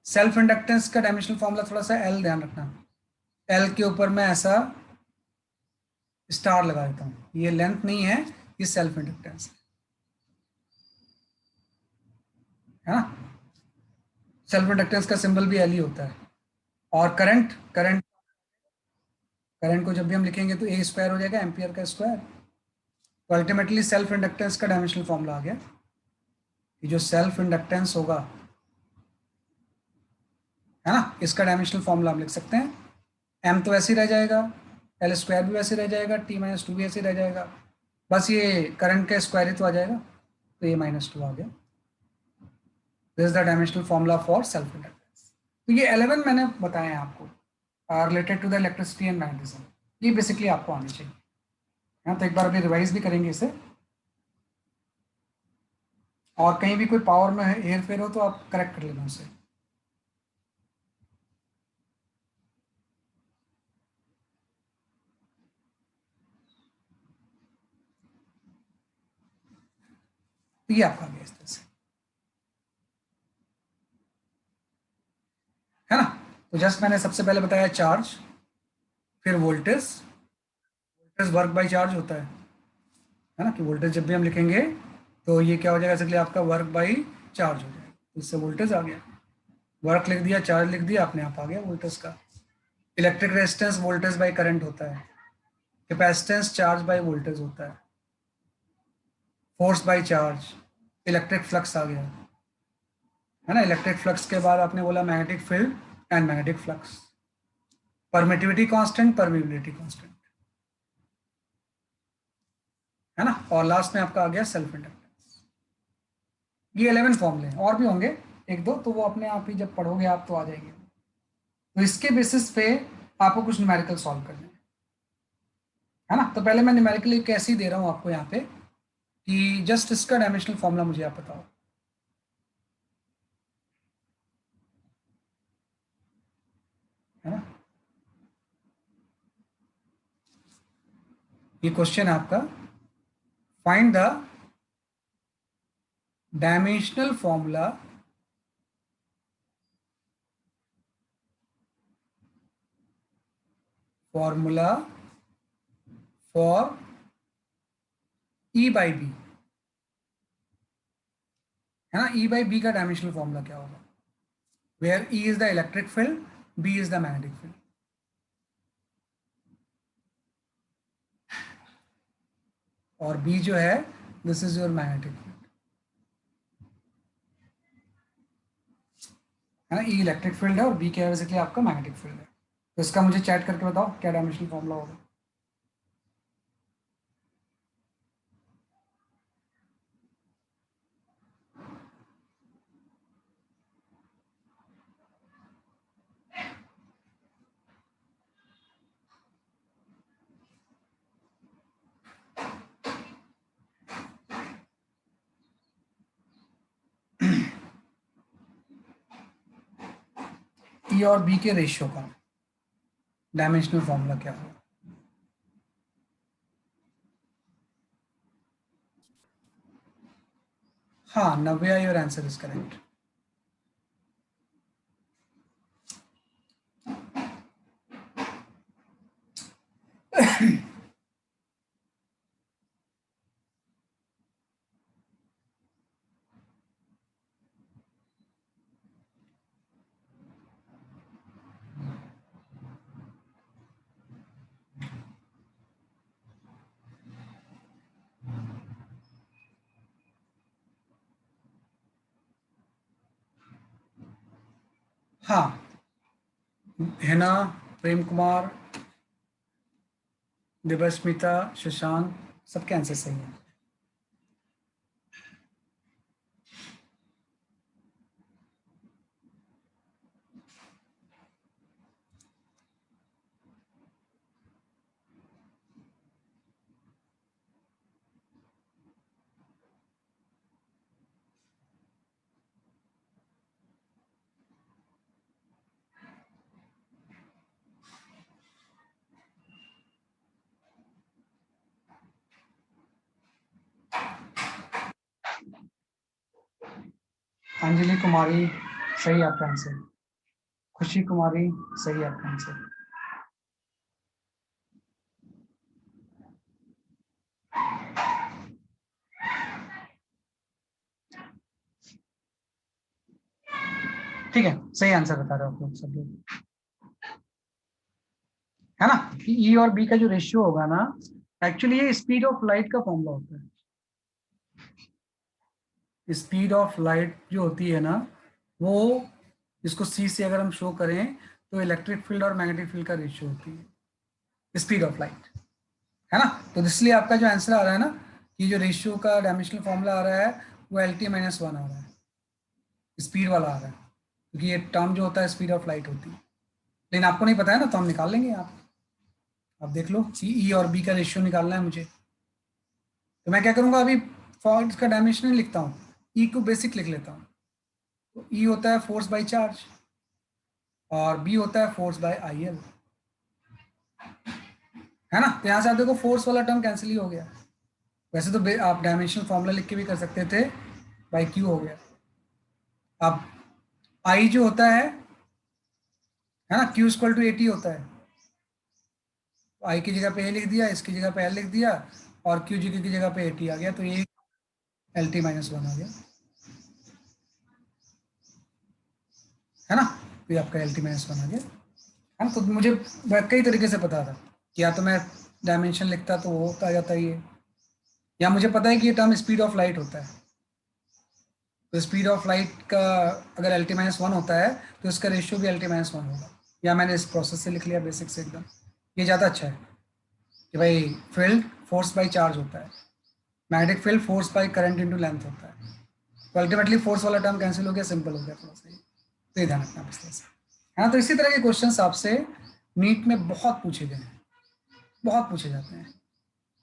सेल्फ इंडक्टेंस का डायमेंशनल फॉर्मूला थोड़ा सा एल ध्यान रखना, एल के ऊपर मैं ऐसा स्टार लगा देता हूँ, ये लेंथ नहीं है, ये सेल्फ इंडक्टेंस है ना। सेल्फ इंडक्टेंस का सिंबल भी एल ही होता है। और करंट करंट करंट को जब भी हम लिखेंगे तो ए स्क्वायर हो जाएगा, एम्पियर का स्क्वायर। तो अल्टीमेटली सेल्फ इंडक्टेंस का डायमेंशनल फॉर्मूला आ गया, कि जो सेल्फ इंडक्टेंस होगा, है ना, इसका डायमेंशनल फॉर्मूला हम लिख सकते हैं, एम तो ऐसे ही रह जाएगा, एल स्क्वायर भी वैसे रह जाएगा, टी माइनस टू भी ऐसे रह जाएगा, बस ये करंट का स्क्वायर ही तो आ जाएगा, तो ए माइनस टू आ गया। This is the dimensional formula for self inductance. तो ये 11 मैंने बताए हैं आपको related to the electricity and magnetism, ये बेसिकली आपको आनी चाहिए। हाँ, तो एक बार अभी रिवाइज भी करेंगे इसे, और कहीं भी कोई पावर में हेर फेर हो तो आप करेक्ट कर लेना उसे। तो ये आपका आ गया इस तरह से, है ना। तो जस्ट मैंने सबसे पहले बताया चार्ज, फिर voltage. Voltage work by charge होता है ना, कि वोल्टेज जब भी हम लिखेंगे तो ये क्या हो जाएगा, इसलिए आपका वर्क बाय चार्ज हो जाएगा, इससे वोल्टेज आ गया। वर्क लिख दिया, चार्ज लिख दिया, अपने आप आ गया वोल्टेज का। Electric resistance voltage by current होता है। कैपेसिटेंस चार्ज बाय वोल्टेज होता है। Force by charge, electric flux आ गया, है ना। इलेक्ट्रिक फ्लक्स के बाद आपने बोला magnetic field and magnetic flux. Permittivity constant, permeability constant, है ना। और लास्ट में आपका आ गया सेल्फ इंडक्टेंस। ये 11 फॉर्मूले और भी होंगे एक दो, तो वो अपने आप ही जब पढ़ोगे आप तो आ जाएंगे। तो इसके बेसिस पे आपको कुछ न्यूमेरिकल सॉल्व करने हैं, है ना। तो पहले मैं न्यूमेरिकली कैसे ही दे रहा हूँ आपको यहाँ पे, कि जस्ट इसका डायमेंशनल फॉर्मूला मुझे आप बताओ, है ना। ये क्वेश्चन है आपका, find the dimensional formula formula for E by B, है ना। ई बाई बी का डायमेंशनल फॉर्मूला क्या होगा, where E is the electric field, B is the magnetic field, और बी जो है this is your magnetic field, है ना। ई इलेक्ट्रिक फील्ड है और बी क्या है, बेसिकली आपका मैग्नेटिक फील्ड है। तो इसका मुझे चैट करके बताओ क्या डायमेंशनल फॉर्मूला होगा। ई और बी के रेशियो का डायमेंशनल फॉर्मूला क्या होगा। हाँ, नव्या, योर आंसर इज करेक्ट। हाँ, हिना, प्रेम कुमार, दिव्यस्मिता, शशांक, सबके आंसर सही है। अंजलि कुमारी, सही आपका आंसर। खुशी कुमारी, सही आपका आंसर। ठीक है, सही आंसर बता रहे हो आप लोग सब लोग, है ना। कि ई और बी का जो रेशियो होगा ना, एक्चुअली ये स्पीड ऑफ लाइट का फॉर्मूला होता है। स्पीड ऑफ लाइट जो होती है ना, वो इसको सी से अगर हम शो करें तो इलेक्ट्रिक फील्ड और मैग्नेटिक फील्ड का रेशियो होती है स्पीड ऑफ लाइट, है ना। तो इसलिए आपका जो आंसर आ रहा है ना, कि जो रेशियो का डायमेंशनल फॉर्मूला आ रहा है वो एल टी माइनस वन आ रहा है, स्पीड वाला आ रहा है। क्योंकि ये टर्म जो होता है स्पीड ऑफ लाइट होती है, लेकिन आपको नहीं पता है ना, तो हम निकाल लेंगे। आप देख लो, ई और बी का रेशियो निकालना है मुझे। तो मैं क्या करूंगा, अभी फॉर इसका डायमेंशन नहीं लिखता हूँ, ई को बेसिक लिख लेता हूँ। तो ई होता है फोर्स बाई चार्ज और बी होता है फोर्स बाय आई एल, है ना। तो यहाँ से आप देखो फोर्स वाला टर्म कैंसिल ही हो गया। वैसे तो आप डायमेंशनल फॉर्मूला लिख के भी कर सकते थे, बाई क्यू हो गया। अब आई जो होता है ना, क्यू इक्वल टू एटी होता है। तो आई की जगह पे ए लिख दिया, इसकी जगह पे एल लिख दिया, और क्यू जी की जगह पे एटी आ गया, तो ये एल टी माइनस वन आ गया, है ना। तो ये आपका एल टी माइनस वन आ गया, है ना। तो मुझे कई तरीके से पता था कि या तो मैं डायमेंशन लिखता तो वो आ जाता है ये, या मुझे पता है कि ये टर्म स्पीड ऑफ लाइट होता है, तो स्पीड ऑफ लाइट का अगर एल टी माइनस वन होता है तो इसका रेशियो भी एल टी माइनस वन होगा, या मैंने इस प्रोसेस से लिख लिया बेसिक से एकदम। ये ज़्यादा अच्छा है कि भाई फील्ड फोर्स बाई चार्ज होता है, magnetic field force by current into length होता है। तो अल्टीमेटली फोर्स वाला टर्म कैंसिल हो गया, सिंपल हो गया थोड़ा सा, तो ये ध्यान रखना बस तरह से, है ना। तो इसी तरह के क्वेश्चन आपसे नीट में बहुत पूछे गए हैं, बहुत पूछे जाते हैं,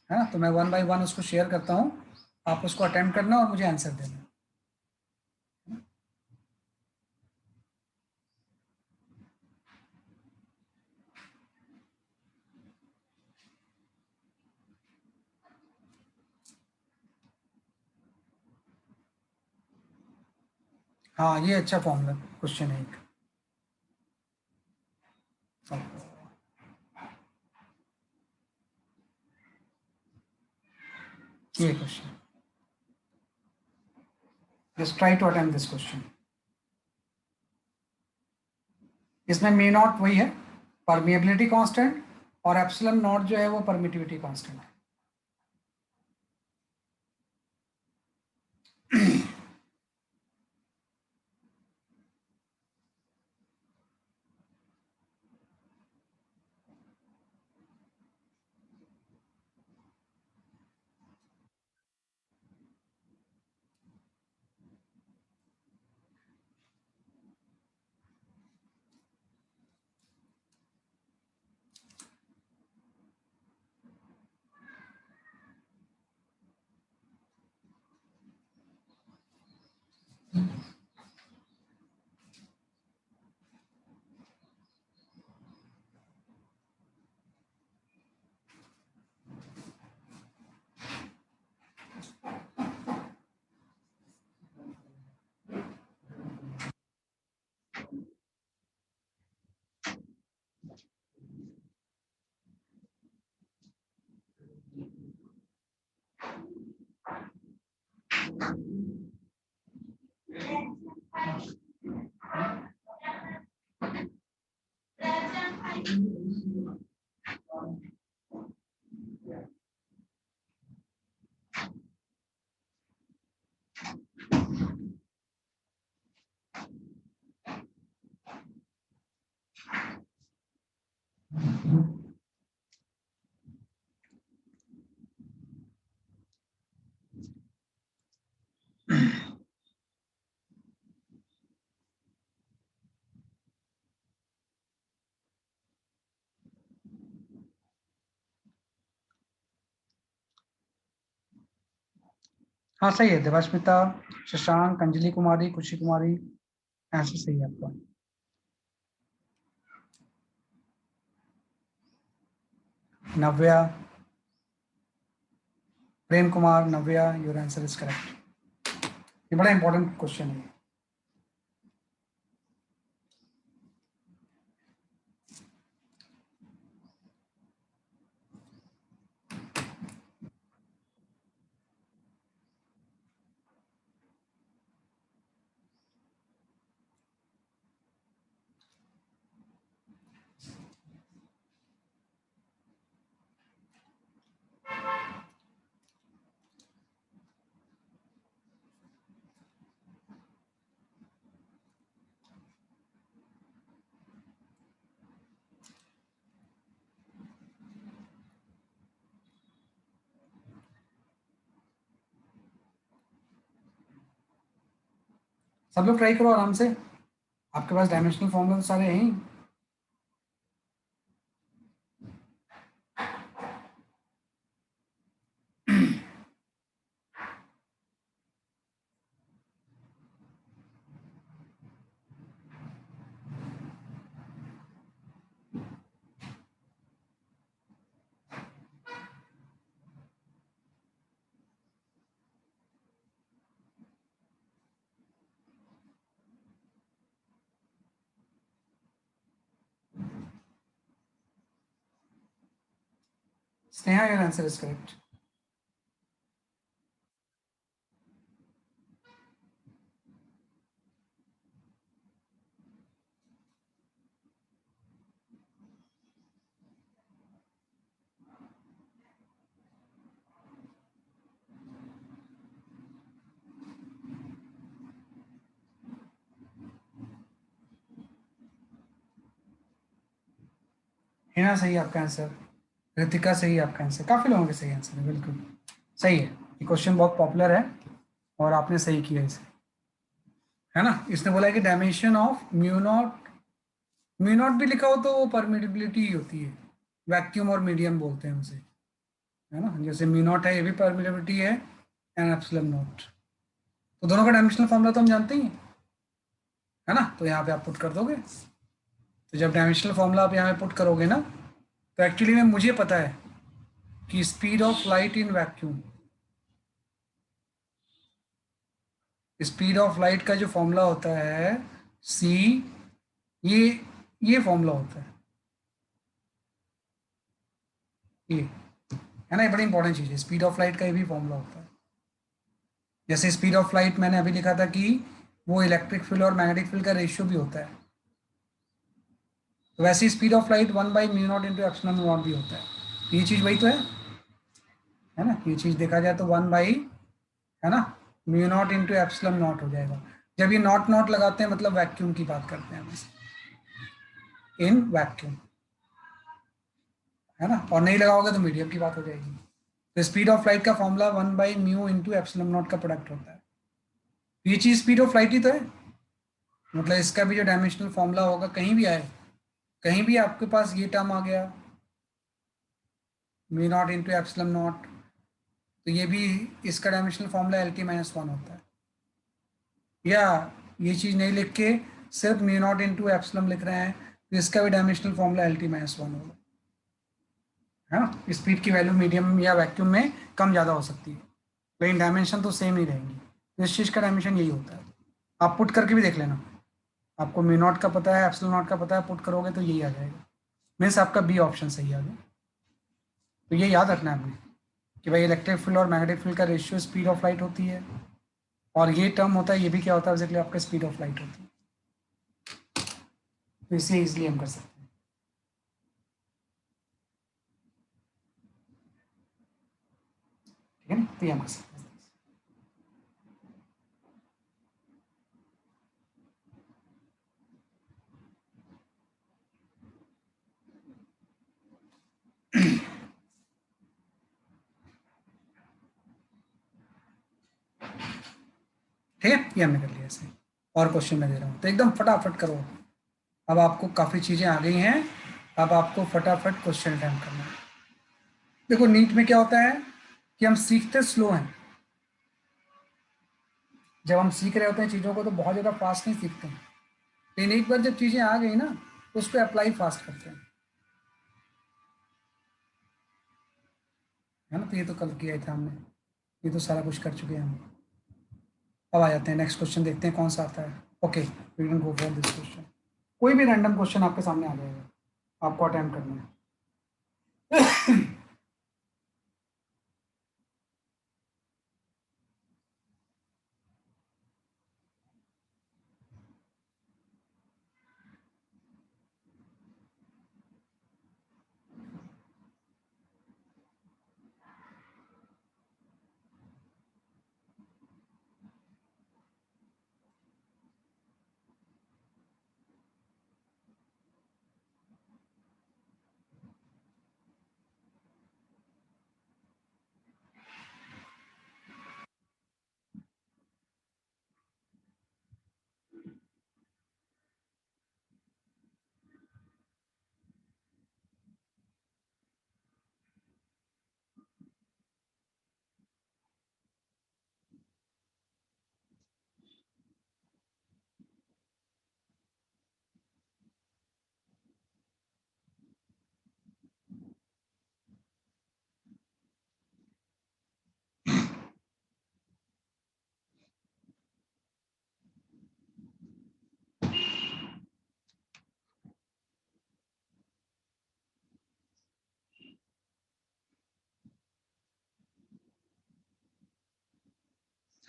है ना। तो मैं वन बाई वन उसको शेयर करता हूँ, आप उसको अटेम्प्ट करना और मुझे आंसर देना। हाँ, ये अच्छा फॉर्मूला क्वेश्चन है एक। ये question, just try to attempt this question. इसमें म्यू नॉट वही है, परमिएबिलिटी कांस्टेंट, और एप्सिलॉन नॉट जो है वो परमिटिविटी कांस्टेंट है। हाँ सही है, देवाश्मिता, शशांक, अंजलि कुमारी, खुशी कुमारी, ऐसे सही है आपका। नव्या, प्रेम कुमार, नव्या, योर आंसर इज करेक्ट। ये बड़ा इंपॉर्टेंट क्वेश्चन है। सब लोग ट्राई करो आराम से, आपके पास डायमेंशनल फॉर्मूला तो सारे हैं ही। Sneha, your answer is correct. Hina सही है आपका आंसर, ऋतिका सही है आपका आंसर, काफी लोगों के सही आंसर है, बिल्कुल सही है। ये क्वेश्चन बहुत पॉपुलर है और आपने सही किया इसे, है ना। इसने बोला है कि dimension of mu naught, mu naught भी लिखा हो तो वो परमिटिबिलिटी ही होती है, वैक्यूम और मीडियम बोलते हैं उसे, है ना। जैसे म्यू नॉट है, ये भी परमिटिबिलिटी है, एंड एप्सिलॉन नॉट। तो दोनों का डायमेंशनल फॉर्मूला तो हम जानते ही हैं, है ना। तो यहाँ पे आप पुट कर दोगे, तो जब डायमेंशनल फॉर्मूला आप यहाँ पे पुट करोगे ना, तो एक्चुअली में मुझे पता है कि speed of light in vacuum, speed of light का जो फॉर्मूला होता है सी, ये ये फॉर्मूला होता है, ये, है ना। ये बड़ी इंपॉर्टेंट चीज़ है, स्पीड ऑफ लाइट का ये भी फॉर्मूला होता है। जैसे स्पीड ऑफ लाइट मैंने अभी लिखा था कि वो इलेक्ट्रिक फील्ड और मैग्नेटिक फील्ड का रेशियो भी होता है, तो वैसे स्पीड ऑफ लाइट 1/μ0 × ε0 भी होता है। ये चीज़ वही तो है ना। ये चीज़ देखा जाए तो 1 बाई, है ना, μ0 × ε0 हो जाएगा। जब ये नॉट नॉट लगाते हैं मतलब वैक्यूम की बात करते हैं हम, इन वैक्यूम, है ना। और नहीं लगाओगे तो मीडियम की बात हो जाएगी। तो स्पीड ऑफ लाइट का फॉर्मूला 1/μ × ε0 का प्रोडक्ट होता है। ये चीज स्पीड ऑफ लाइट ही तो है, मतलब इसका भी जो डायमेंशनल फॉर्मूला होगा कहीं भी आए, कहीं भी आपके पास ये टर्म आ गया μ0 × ε0, तो ये भी, इसका डायमेंशनल फॉर्मूला LT-1 होता है। या ये चीज नहीं लिख के सिर्फ μ0 × लिख रहे हैं, तो इसका भी डायमेंशनल फॉर्मूला LT-1 होगा, है ना। स्पीड की वैल्यू मीडियम या वैक्यूम में कम ज़्यादा हो सकती है, लेकिन डायमेंशन तो सेम ही रहेंगी। तो इस चीज़ का डायमेंशन यही होता है। आप पुट करके भी देख लेना, आपको μ0 का पता है, ε0 का पता है, पुट करोगे तो यही आ जाएगा। मीन्स आपका बी ऑप्शन सही आ गया। तो ये याद रखना है आपने कि भाई इलेक्ट्रिक फील्ड और मैग्नेटिक फील्ड का रेशियो स्पीड ऑफ लाइट होती है, और ये टर्म होता है, ये भी क्या होता है बेसिकली आपका स्पीड ऑफ लाइट होती है। तो इसे इजिली हम कर सकते हैं, ठीक है ना। तो ये हम कर सकते हैं। ठीक है, ये हमने कर लिया ऐसे। और क्वेश्चन मैं दे रहा हूँ तो एकदम फटाफट करो। अब आपको काफ़ी चीज़ें आ गई हैं, अब आपको फटाफट क्वेश्चन अटेम्प्ट करना है। देखो नीट में क्या होता है कि हम सीखते स्लो हैं, जब हम सीख रहे होते हैं चीज़ों को तो बहुत ज़्यादा फास्ट नहीं सीखते हैं, लेकिन एक बार जब चीज़ें आ गई ना तो उस पर अप्लाई फास्ट करते हैं, है ना। तो ये तो कल किया था हमने, ये तो सारा कुछ कर चुके हैं हम। अब आ जाते हैं नेक्स्ट क्वेश्चन, देखते हैं कौन सा आता है। Okay, we can go for this question. कोई भी रैंडम क्वेश्चन आपके सामने आ जाएगा, आपको अटेम्प्ट करना है।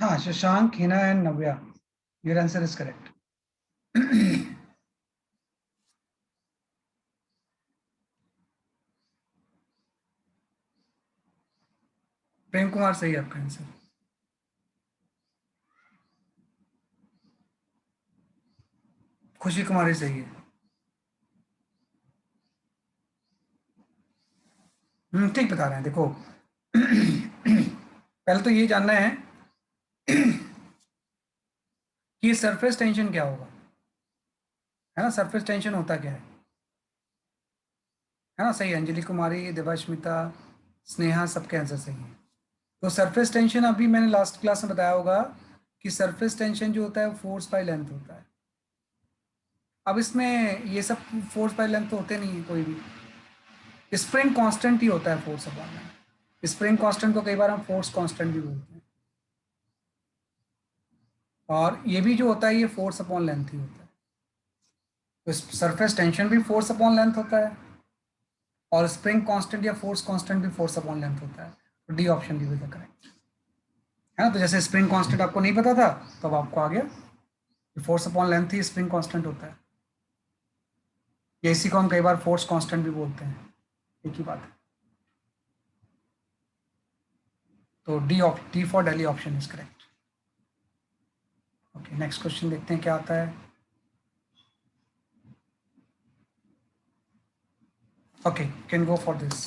हाँ, Shashank, Hina and Navya, your answer is correct. Prem Kumar सही है आपका आंसर। खुशी कुमारी सही है। ठीक बता रहे हैं, देखो। पहले तो ये जानना है कि सरफेस टेंशन क्या होगा, है ना। सरफेस टेंशन होता क्या है ना। सही है, अंजलि कुमारी, देवाश्मिता, स्नेहा, सबके आंसर सही है। तो सरफेस टेंशन अभी मैंने लास्ट क्लास में बताया होगा कि सरफेस टेंशन जो होता है वो फोर्स बाय लेंथ होता है। अब इसमें ये सब फोर्स बाय लेंथ तो होते नहीं है कोई भी। स्प्रिंग कांस्टेंट ही होता है force upon length. Spring constant को कई बार हम फोर्स कांस्टेंट भी बोलते हैं। और ये भी जो होता है ये फोर्स अपॉन लेंथ ही होता है। तो सरफेस टेंशन भी फोर्स अपॉन लेंथ होता है, और स्प्रिंग कांस्टेंट या फोर्स कांस्टेंट भी फोर्स अपॉन लेंथ होता है। तो डी ऑप्शन भी द करेक्ट है ना। तो जैसे स्प्रिंग कांस्टेंट आपको नहीं पता था, तो अब आपको आ गया। फोर्स अपॉन लेंथ ही स्प्रिंग कांस्टेंट होता है, या इसी को हम कई बार फोर्स कांस्टेंट भी बोलते हैं, एक ही बात है। तो D for Delhi option is correct. Okay, next question देखते हैं क्या आता है। Okay, can go for this.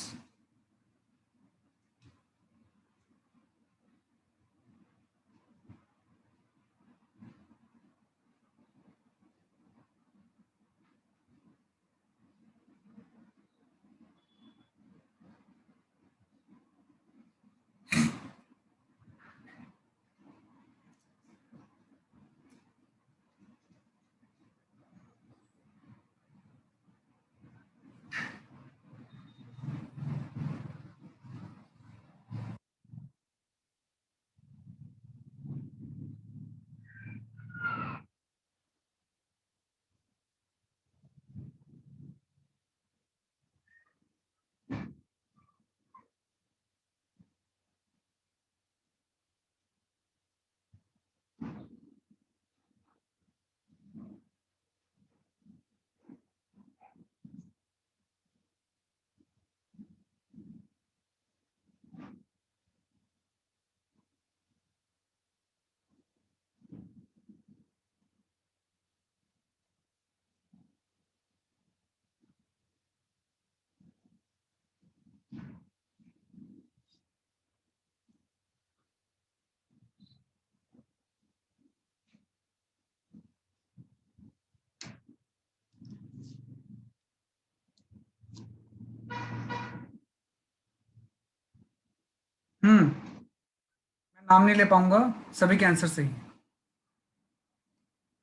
मैं नाम नहीं ले पाऊंगा, सभी के आंसर सही है।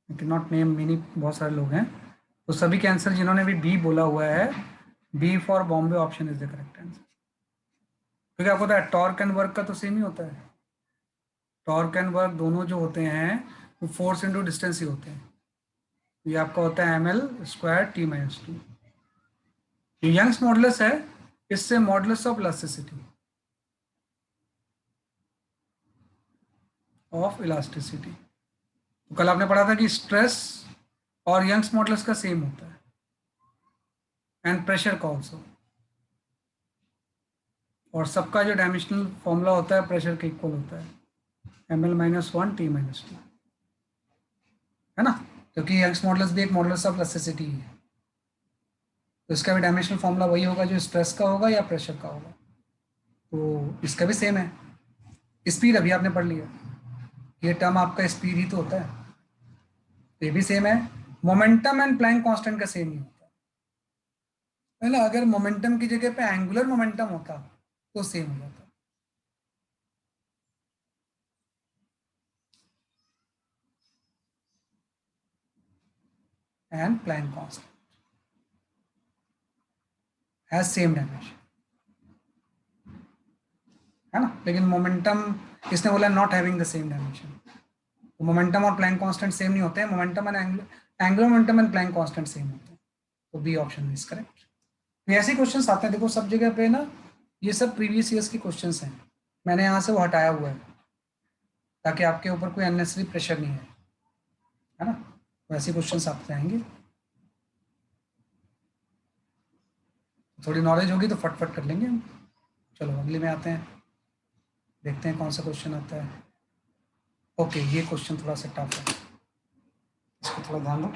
I can not name many, बहुत सारे लोग हैं। तो सभी के आंसर जिन्होंने भी बी बोला हुआ है, B for Bombay option is the correct answer. क्योंकि आपको पता है टॉर्क एंड वर्क का तो सेम ही होता है। टॉर्क एंड वर्क दोनों जो होते हैं वो फोर्स इंटू डिस्टेंस ही होते हैं। ये आपका होता है M L square T minus two. ये यंग्स मॉडुलस है, इससे modulus of elasticity, of elasticity. तो कल आपने पढ़ा था कि स्ट्रेस और यंग्स मॉडुलस का सेम होता है, एंड प्रेशर का ऑल्सो। और सबका जो डायमेंशनल फॉर्मूला होता है प्रेशर के इक्वल होता है, M L minus one T minus two, है ना। क्योंकि यंग्स मॉडुलस भी एक मॉडुलस ऑफ इलास्टिसिटी है, तो इसका भी डायमेंशनल फॉर्मूला वही होगा जो स्ट्रेस का होगा या प्रेशर का होगा। तो इसका भी सेम है। स्पीड अभी आपने पढ़ लिया, ये टर्म आपका स्पीड ही तो होता है, तो ये भी सेम है। मोमेंटम एंड प्लैंक कांस्टेंट का सेम ही होता है ना। अगर मोमेंटम की जगह पे एंगुलर मोमेंटम होता तो सेम हो जाता। And Planck constant has same dimension, है ना। लेकिन मोमेंटम, इसने बोला not having the same dimension. तो मोमेंटम और प्लैंक कांस्टेंट सेम नहीं होते हैं, momentum and angular momentum and Planck constant same होते हैं। तो बी ऑप्शन इज करेक्ट। ऐसे क्वेश्चन आते हैं, देखो सब जगह पे ना, ये सब प्रीवियस ईयर्स के क्वेश्चन हैं। मैंने यहाँ से वो हटाया हुआ है ताकि आपके ऊपर कोई अननेसेसरी प्रेशर नहीं है ना। वैसे क्वेश्चंस आपसे आएंगे, थोड़ी नॉलेज होगी तो फटफट कर लेंगे हम। चलो अगले में आते हैं, देखते हैं कौन सा क्वेश्चन आता है। ओके, ये क्वेश्चन थोड़ा सा टफ है, इसको थोड़ा ध्यान दो।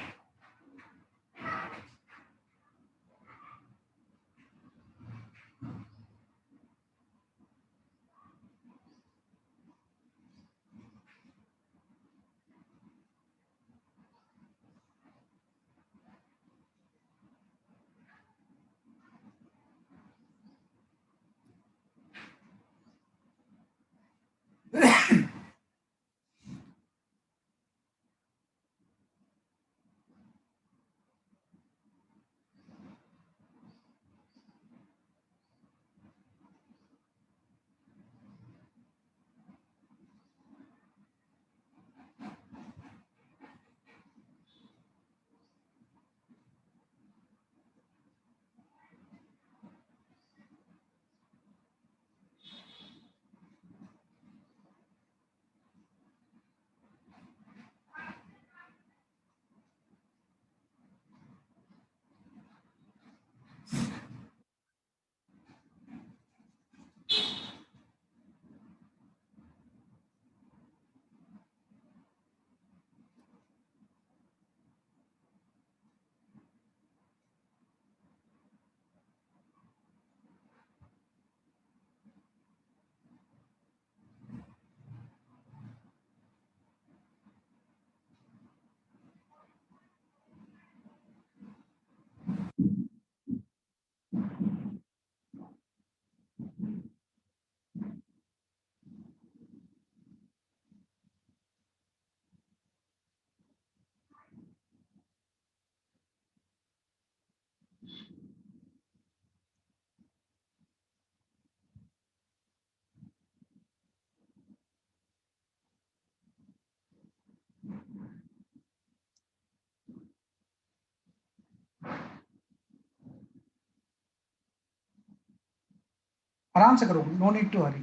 आराम से करो, नो नीड टू हरी,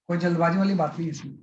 कोई जल्दबाजी वाली बात नहीं है इसमें।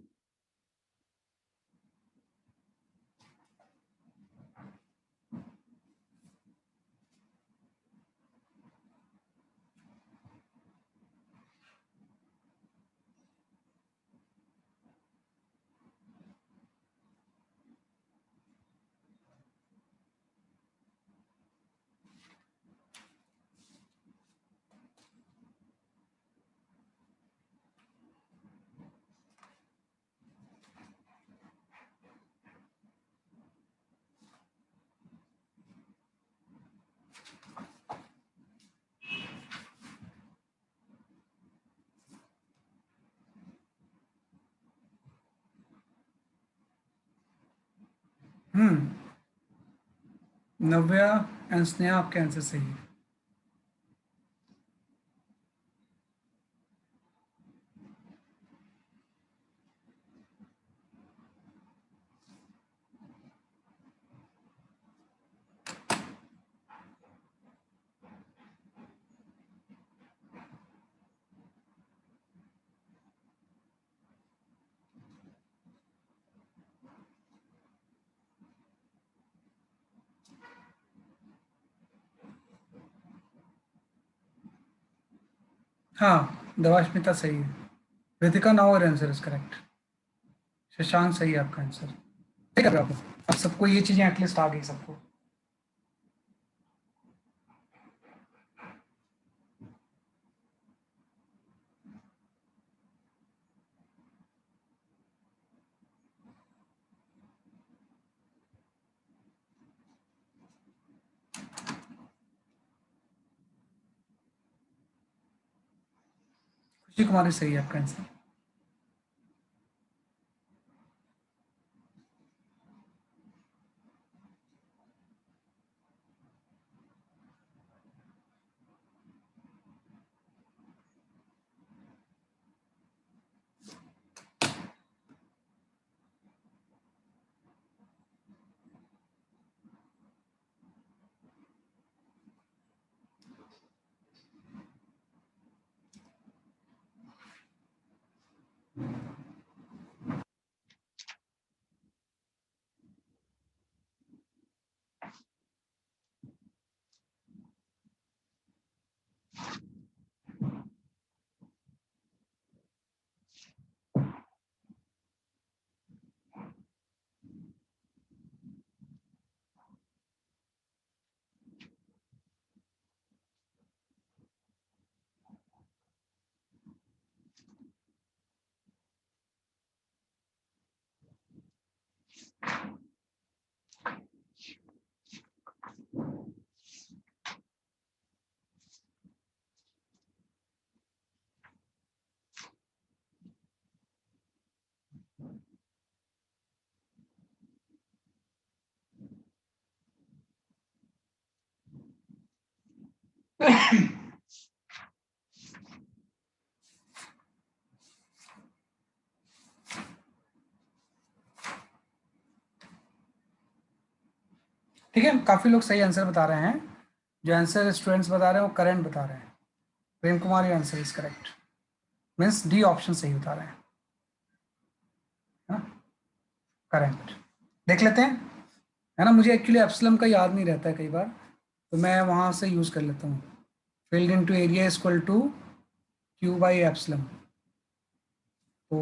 नव्या एंड स्नेहा, आपके आंसर सही है। हाँ, देवाश्मिता सही है। रितिका नाउ और आंसर इज करेक्ट। शशांक सही है आपका आंसर। ठीक है, आपको अब सबको ये चीजें एटलीस्ट आ गई सबको। खुशी कुमारी सही है आपका आंसर। ठीक है, काफी लोग सही आंसर बता रहे हैं। जो आंसर स्टूडेंट्स बता रहे हैं वो करंट बता रहे हैं। Prem Kumar, your answer is correct, means D option सही बता रहे हैं, करंट। देख लेते हैं, है ना। मुझे एक्चुअली एप्सिलम का याद नहीं रहता है कई बार, तो मैं वहां से यूज कर लेता हूँ। Field into area equal to Q by epsilon. तो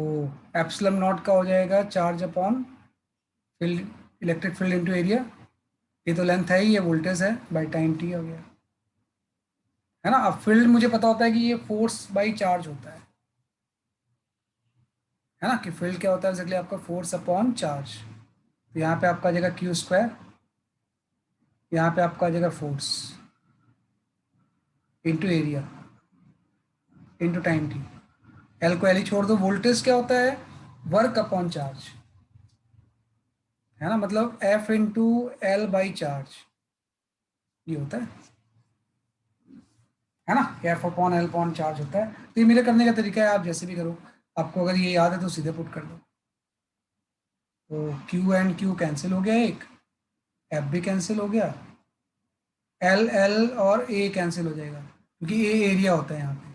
एप्सिलम नॉट का हो जाएगा charge upon field, electric field into area. ये तो लेंथ है ही, ये वोल्टेज है, बाई टाइम टी हो गया, है ना। अब फील्ड मुझे पता होता है कि ये फोर्स बाई चार्ज होता है ना। कि फील्ड क्या होता है एक्चुअली आपका, फोर्स अपॉन चार्ज। तो यहाँ पे आपका आ जाएगा क्यू स्क्वायर, यहाँ पे आपका आ जाएगा force into area into time T. L को एल ही छोड़ दो। वोल्टेज क्या होता है, वर्क अपॉन चार्ज, है ना। मतलब F into L by charge, ये होता है ना। F upon L upon charge होता है। तो ये मेरे करने का तरीका है, आप जैसे भी करो। आपको अगर ये याद है तो सीधे पुट कर दो। तो क्यू एंड क्यू कैंसिल हो गया, एक एफ भी कैंसिल हो गया, एल एल और ए कैंसिल हो जाएगा, क्योंकि ए एरिया होता है यहाँ पे,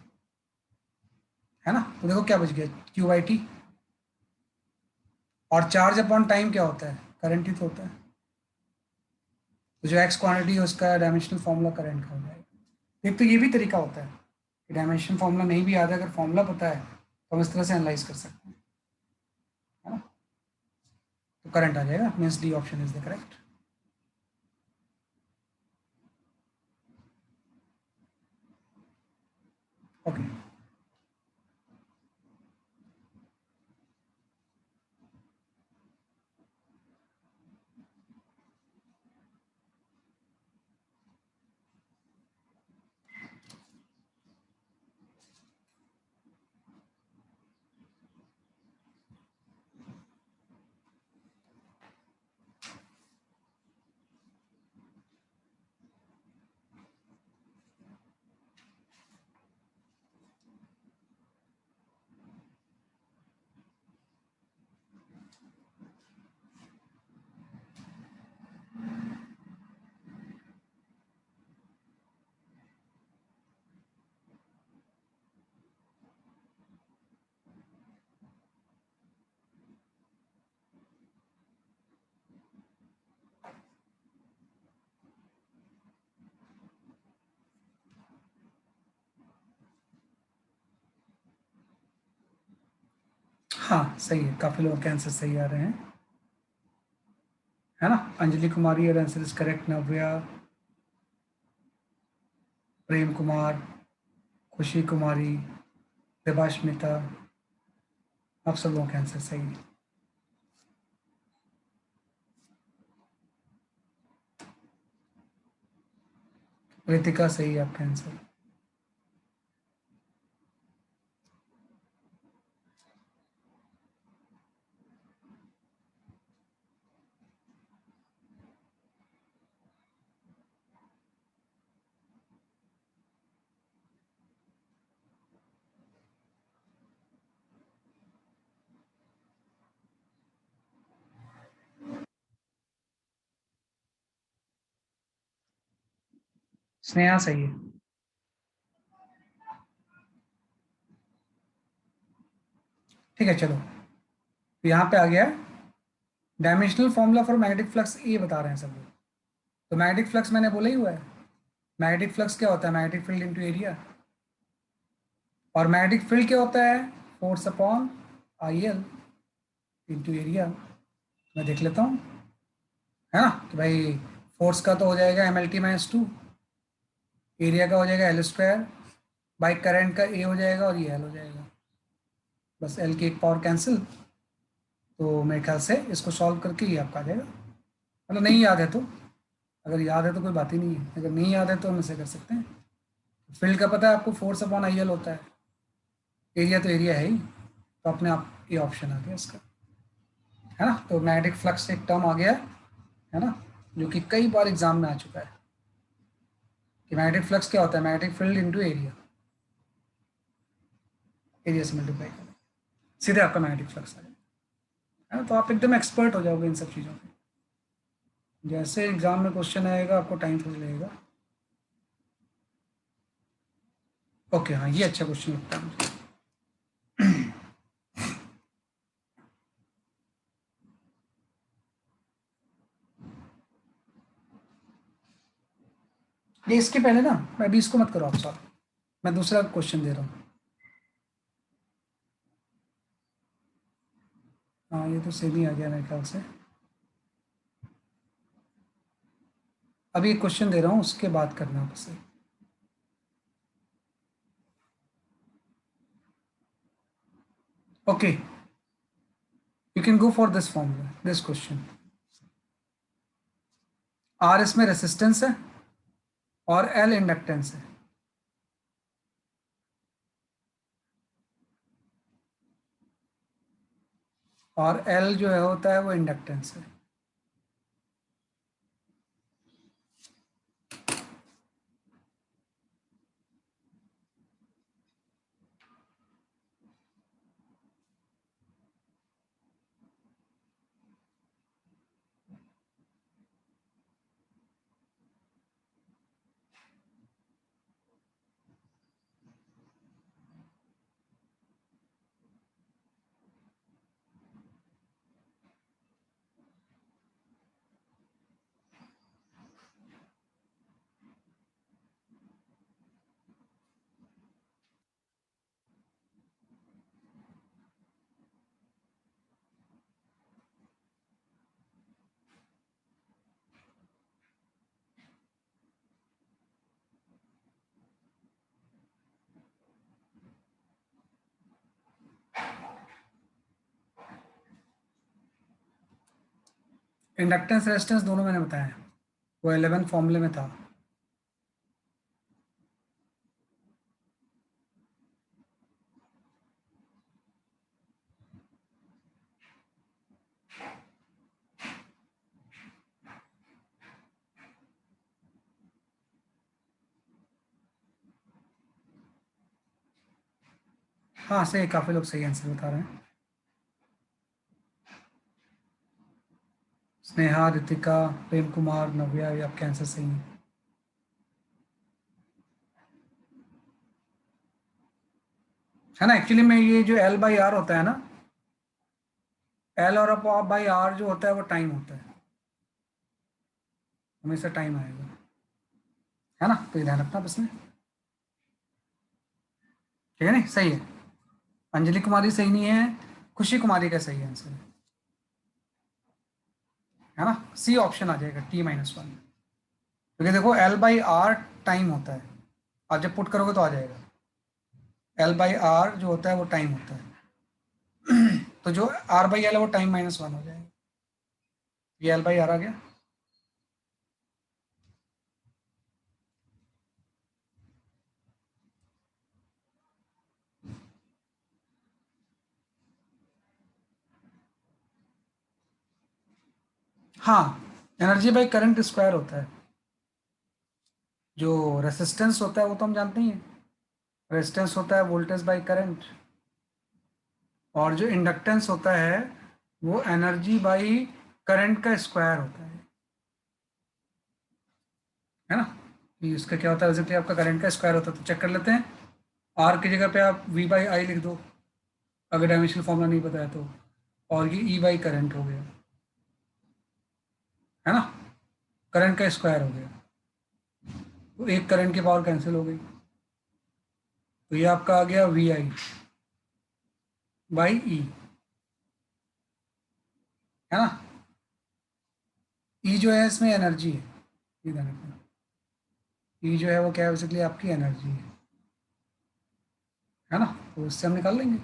है ना। तो देखो क्या बच गया, क्यू बाई टी। और चार्ज अपॉन टाइम क्या होता है, करंट ही तो होता है। तो जो एक्स क्वांटिटी है उसका डायमेंशनल फॉर्मूला करंट का हो जाएगा। एक तो ये भी तरीका होता है कि डायमेंशन फॉर्मूला नहीं भी याद है, अगर फॉर्मूला पता है तो हम इस तरह से एनालाइज कर सकते हैं, है ना। तो करंट आ जाएगा, means D option is the correct. Okay, हाँ सही है, काफी लोगों के आंसर सही आ रहे हैं, है ना। अंजलि कुमारी, और आंसर इज करेक्ट। नव्या, प्रेम कुमार, खुशी कुमारी, देवाश्मिता, आप सब लोगों के आंसर सही है। रितिका, सही है आपका आंसर। स्नेहा, सही है। ठीक है, चलो। तो यहाँ पे आ गया dimensional formula for magnetic flux, ये बता रहे हैं सब लोग। तो मैग्नेटिक फ्लक्स मैंने बोला ही हुआ है। मैग्नेटिक फ्लक्स क्या होता है, मैग्नेटिक फील्ड इनटू एरिया। और मैग्नेटिक फील्ड क्या होता है, force upon I L into area. मैं देख लेता हूँ, है ना। तो भाई फोर्स का तो हो जाएगा M L T minus two, area का हो जाएगा एल स्क्वायर, बाई करंट का ए हो जाएगा और ये एल हो जाएगा। बस एल की एक पावर कैंसिल। तो मेरे ख्याल से इसको सॉल्व करके ये आपका आ जाएगा। मतलब नहीं याद है तो, अगर याद है तो कोई बात ही नहीं है, अगर नहीं याद है तो हम इसे कर सकते हैं। फील्ड का पता है आपको, फोर्स अपॉन आई एल होता है, एरिया तो एरिया है ही, तो अपने आप ये ऑप्शन आ गया इसका, है ना। तो मैग्नेटिक फ्लक्स एक टर्म आ गया है ना, जो कि कई बार एग्जाम में आ चुका है। कि मैग्नेटिक फ्लक्स क्या होता है, magnetic field into area, area से मल्टीप्लाई करें, सीधे आपका मैग्नेटिक फ्लक्स आ जाएगा, है ना। तो आप एकदम एक्सपर्ट हो जाओगे इन सब चीज़ों पे। जैसे एग्जाम में क्वेश्चन आएगा आपको टाइम थोड़ी लगेगा। ओके, हाँ ये अच्छा क्वेश्चन लगता है मुझे। ये इसके पहले ना, मैं अभी इसको मत करो आप सॉल्व, मैं दूसरा क्वेश्चन दे रहा हूँ। हाँ ये तो सेम ही आ गया मेरे ख्याल से। अभी एक क्वेश्चन दे रहा हूँ, उसके बाद करना आपसे। Okay, you can go for this formula, this question. R इसमें रेसिस्टेंस है और एल इंडक्टेंस है। और एल जो है होता है वो इंडक्टेंस है। इंडक्टेंस रेजिस्टेंस दोनों मैंने बताया, वो 11 फॉर्मूले में था। हाँ सही, काफी लोग सही आंसर बता रहे हैं। स्नेहा, रितिका, प्रेम कुमार, नव्या, ये आपके आंसर सही है। है ना, एक्चुअली में ये जो एल बाई आर होता है ना, एल और अप बाई आर जो होता है वो टाइम होता है, हमेशा टाइम आएगा, है ना। तो ये ध्यान रखना बस में, ठीक है, नहीं सही है। अंजलि कुमारी सही नहीं है, खुशी कुमारी का सही आंसर है ना। सी ऑप्शन आ जाएगा, T-1, क्योंकि देखो एल बाई आर टाइम होता है, आप जब पुट करोगे तो आ जाएगा। एल बाई आर जो होता है वो टाइम होता है। तो जो आर बाई एल है वो T-1 हो जाएगा। ये एल बाई आर आ गया। हाँ, एनर्जी बाई करंट स्क्वायर होता है। जो रेसिस्टेंस होता है वो तो हम जानते ही हैं, रेजिस्टेंस होता है वोल्टेज बाई करंट, और जो इंडक्टेंस होता है वो एनर्जी बाई करंट का स्क्वायर होता है ना। कि उसका क्या होता है, बेसिकली आपका करंट का स्क्वायर होता है। तो चेक कर लेते हैं, आर की जगह पे आप वी बाई आई लिख दो, अगर डायमेंशनल फॉर्मूला नहीं पता है तो, और ये ई बाई करंट हो गया, है ना, करंट का स्क्वायर हो गया। तो एक करंट की पावर कैंसिल हो गई, तो ये आपका आ गया वी आई बाई ई, है ना। ई जो है इसमें एनर्जी है, ये ध्यान रखना, ई जो है वो क्या है, बेसिकली आपकी एनर्जी है ना। तो इससे हम निकाल लेंगे।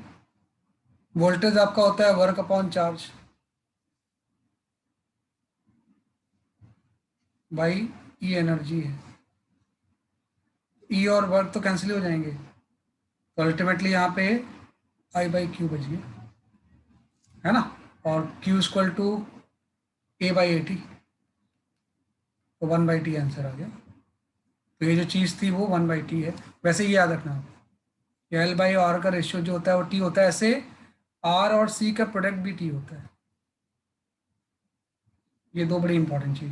वोल्टेज आपका होता है work upon charge by E energy है। ई और वर्क तो कैंसिल हो जाएंगे, तो अल्टीमेटली यहाँ पे आई बाई क्यू बच गया, है ना। और Q equal to A by A T, तो 1/T आंसर आ गया। तो तो ये जो चीज़ थी वो 1/t है। वैसे ये याद रखना, एल बाई आर का रेशियो जो होता है वो टी होता है, ऐसे आर और सी का प्रोडक्ट भी टी होता है। ये दो बड़ी इंपॉर्टेंट चीज़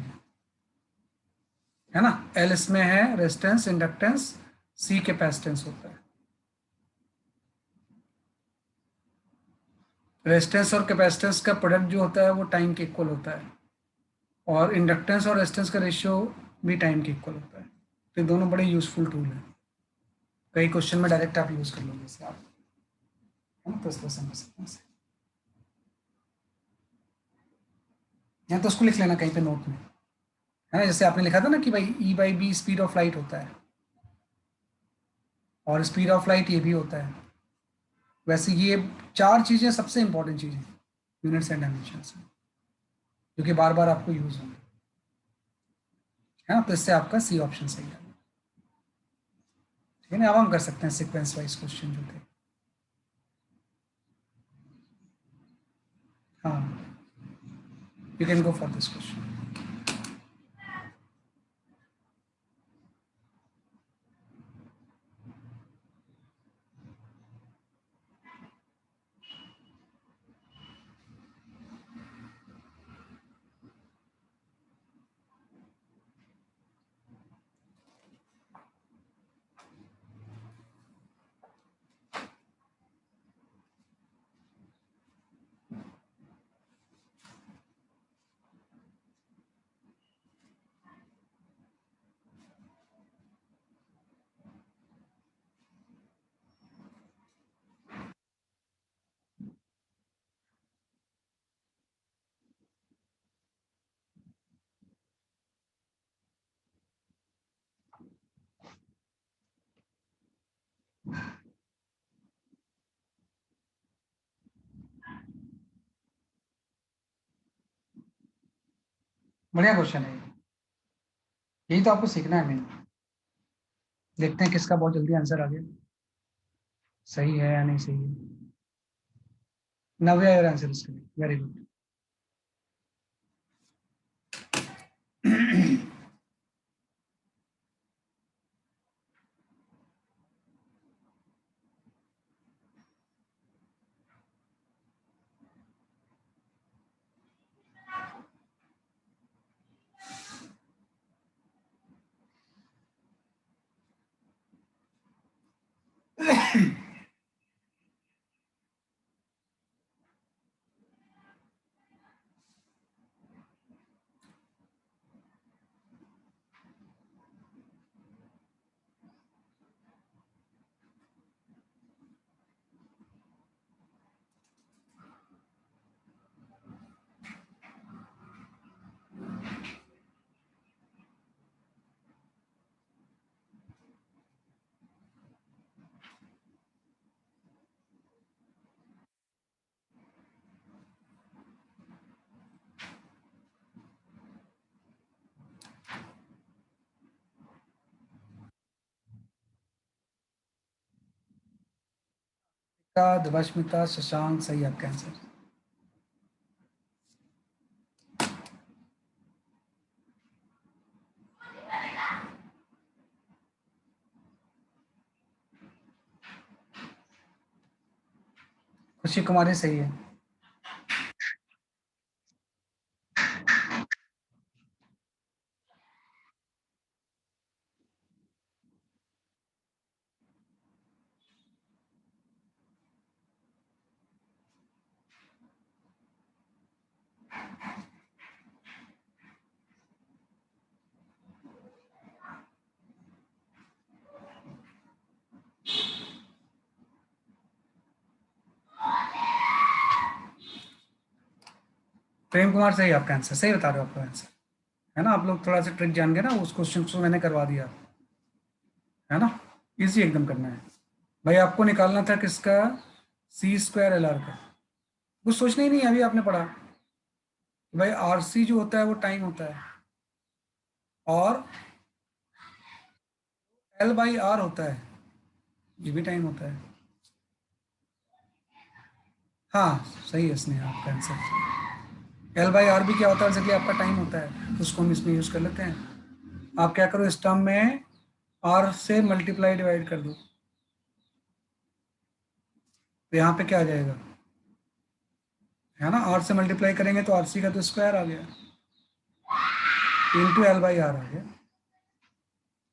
है ना। एल इसमें है रेजिस्टेंस इंडक्टेंस, सी कैपेसिटेंस होता है। रेजिस्टेंस और कैपेसिटेंस का प्रोडक्ट जो होता है वो टाइम के इक्वल होता है, और इंडक्टेंस और रेजिस्टेंस का रेशियो भी टाइम के इक्वल होता है। तो ये दोनों बड़े यूजफुल टूल हैं, कई क्वेश्चन में डायरेक्ट आप यूज कर लोगे इसे आप, है ना। तो इस तरह समझ सकते हैं इसे। या तो उसको लिख लेना कहीं पे नोट में, है ना। जैसे आपने लिखा था ना कि भाई E by B speed of light होता है, और स्पीड ऑफ लाइट ये भी होता है। वैसे ये चार चीज़ें सबसे इंपॉर्टेंट चीज़ें यूनिट्स एंड डायमेंशंस में, जो कि बार बार आपको यूज होंगे, है ना। तो इससे आपका सी ऑप्शन सही है। ठीक है ना। अब हम कर सकते हैं सीक्वेंस वाइज क्वेश्चन जो थे। हाँ, you can go for this question. बढ़िया क्वेश्चन है ये। यही तो आपको सीखना है मेन। देखते हैं किसका बहुत जल्दी आंसर आ गया, सही है या नहीं सही है। नव्या योर आंसर इसके लिए, वेरी गुड। दिवस्मिता शशांक, सही आपका आंसर। खुशी कुमारी सही है। प्रेम कुमार सही आपका आंसर, सही बता रहे हो आपका आंसर, है ना। आप लोग थोड़ा सा ट्रिक जान गए ना, उस क्वेश्चन को मैंने करवा दिया, है ना। इजी एकदम करना है भाई। आपको निकालना था किसका, सी स्क्वायर एल आर का। कुछ सोचना ही नहीं है, अभी आपने पढ़ा कि भाई आर सी जो होता है वो टाइम होता है, और एल बाई आर होता है, ये भी टाइम होता है। हाँ, सही है इसने आपका आंसर। एल बाई आर भी क्या होता है, एग्जैक्टली आपका टाइम होता है, तो उसको हम इसमें यूज कर लेते हैं। आप क्या करो इस टर्म में, आर से मल्टीप्लाई डिवाइड कर दो, तो यहाँ पे क्या आ जाएगा, है ना, आर से मल्टीप्लाई करेंगे तो आर सी का तो स्क्वायर आ गया, इंटू एल बाई आर आ गया,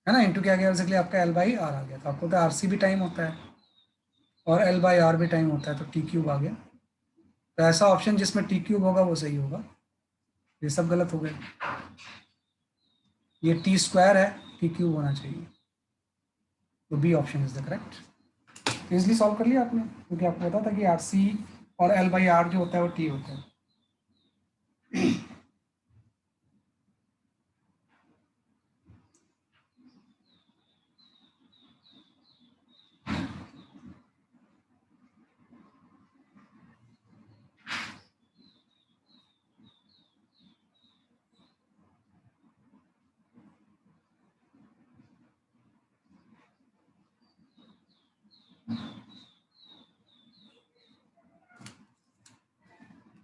है ना, इंटू क्या गया बेसिकली आपका एल बाई आर आ गया। तो आपको तो आर सी भी टाइम होता है और एल बाई आर भी टाइम होता है, तो टी क्यूब आ गया। तो ऐसा ऑप्शन जिसमें टी क्यूब होगा वो सही होगा, ये सब गलत हो गए। ये टी स्क्वायर है, टी क्यूब होना चाहिए, तो B option is the correct. Easily solve कर लिया आपने, क्योंकि आपको पता था कि आर सी और एल बाई आर जो होता है वो टी होता है।